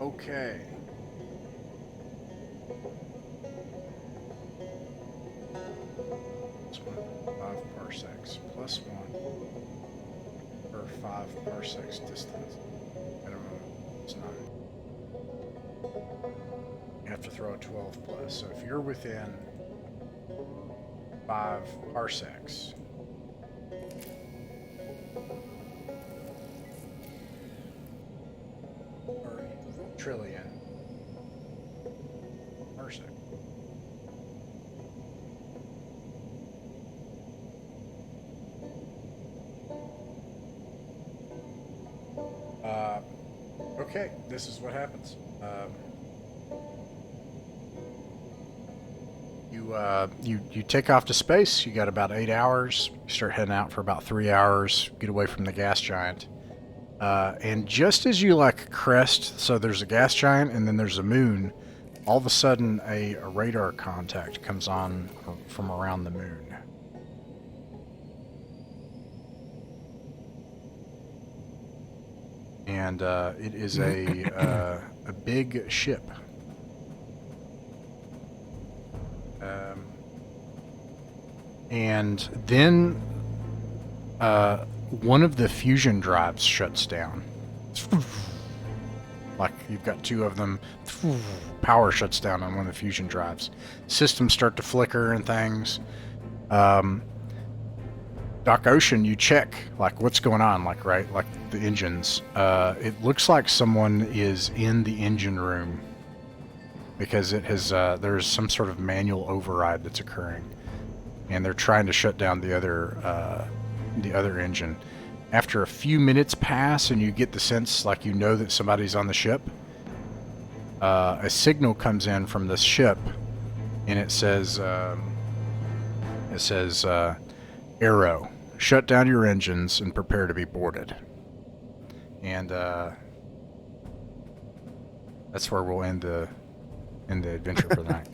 Okay. Plus 1, 5 parsecs. Plus 1 per 5 parsecs distance. Minimum is 9. You have to throw a 12 plus. So if you're within 5 parsecs, or trillion parsec. Okay, this is what happens. You take off to space. You got about 8 hours. You start heading out for about 3 hours. Get away from the gas giant. And just as you like crest, so there's a gas giant and then there's a moon. All of a sudden, a radar contact comes on from around the moon. And it is a big ship. And then one of the fusion drives shuts down. Like you've got two of them. Power shuts down on one of the fusion drives. Systems start to flicker and things. Doc Ocean, you check like what's going on, like the engines. It looks like someone is in the engine room because it has there's some sort of manual override that's occurring, and they're trying to shut down the other engine. After a few minutes pass, and you get the sense like you know that somebody's on the ship. A signal comes in from this ship, and it says Arrow, shut down your engines and prepare to be boarded. And that's where we'll end the adventure for the night.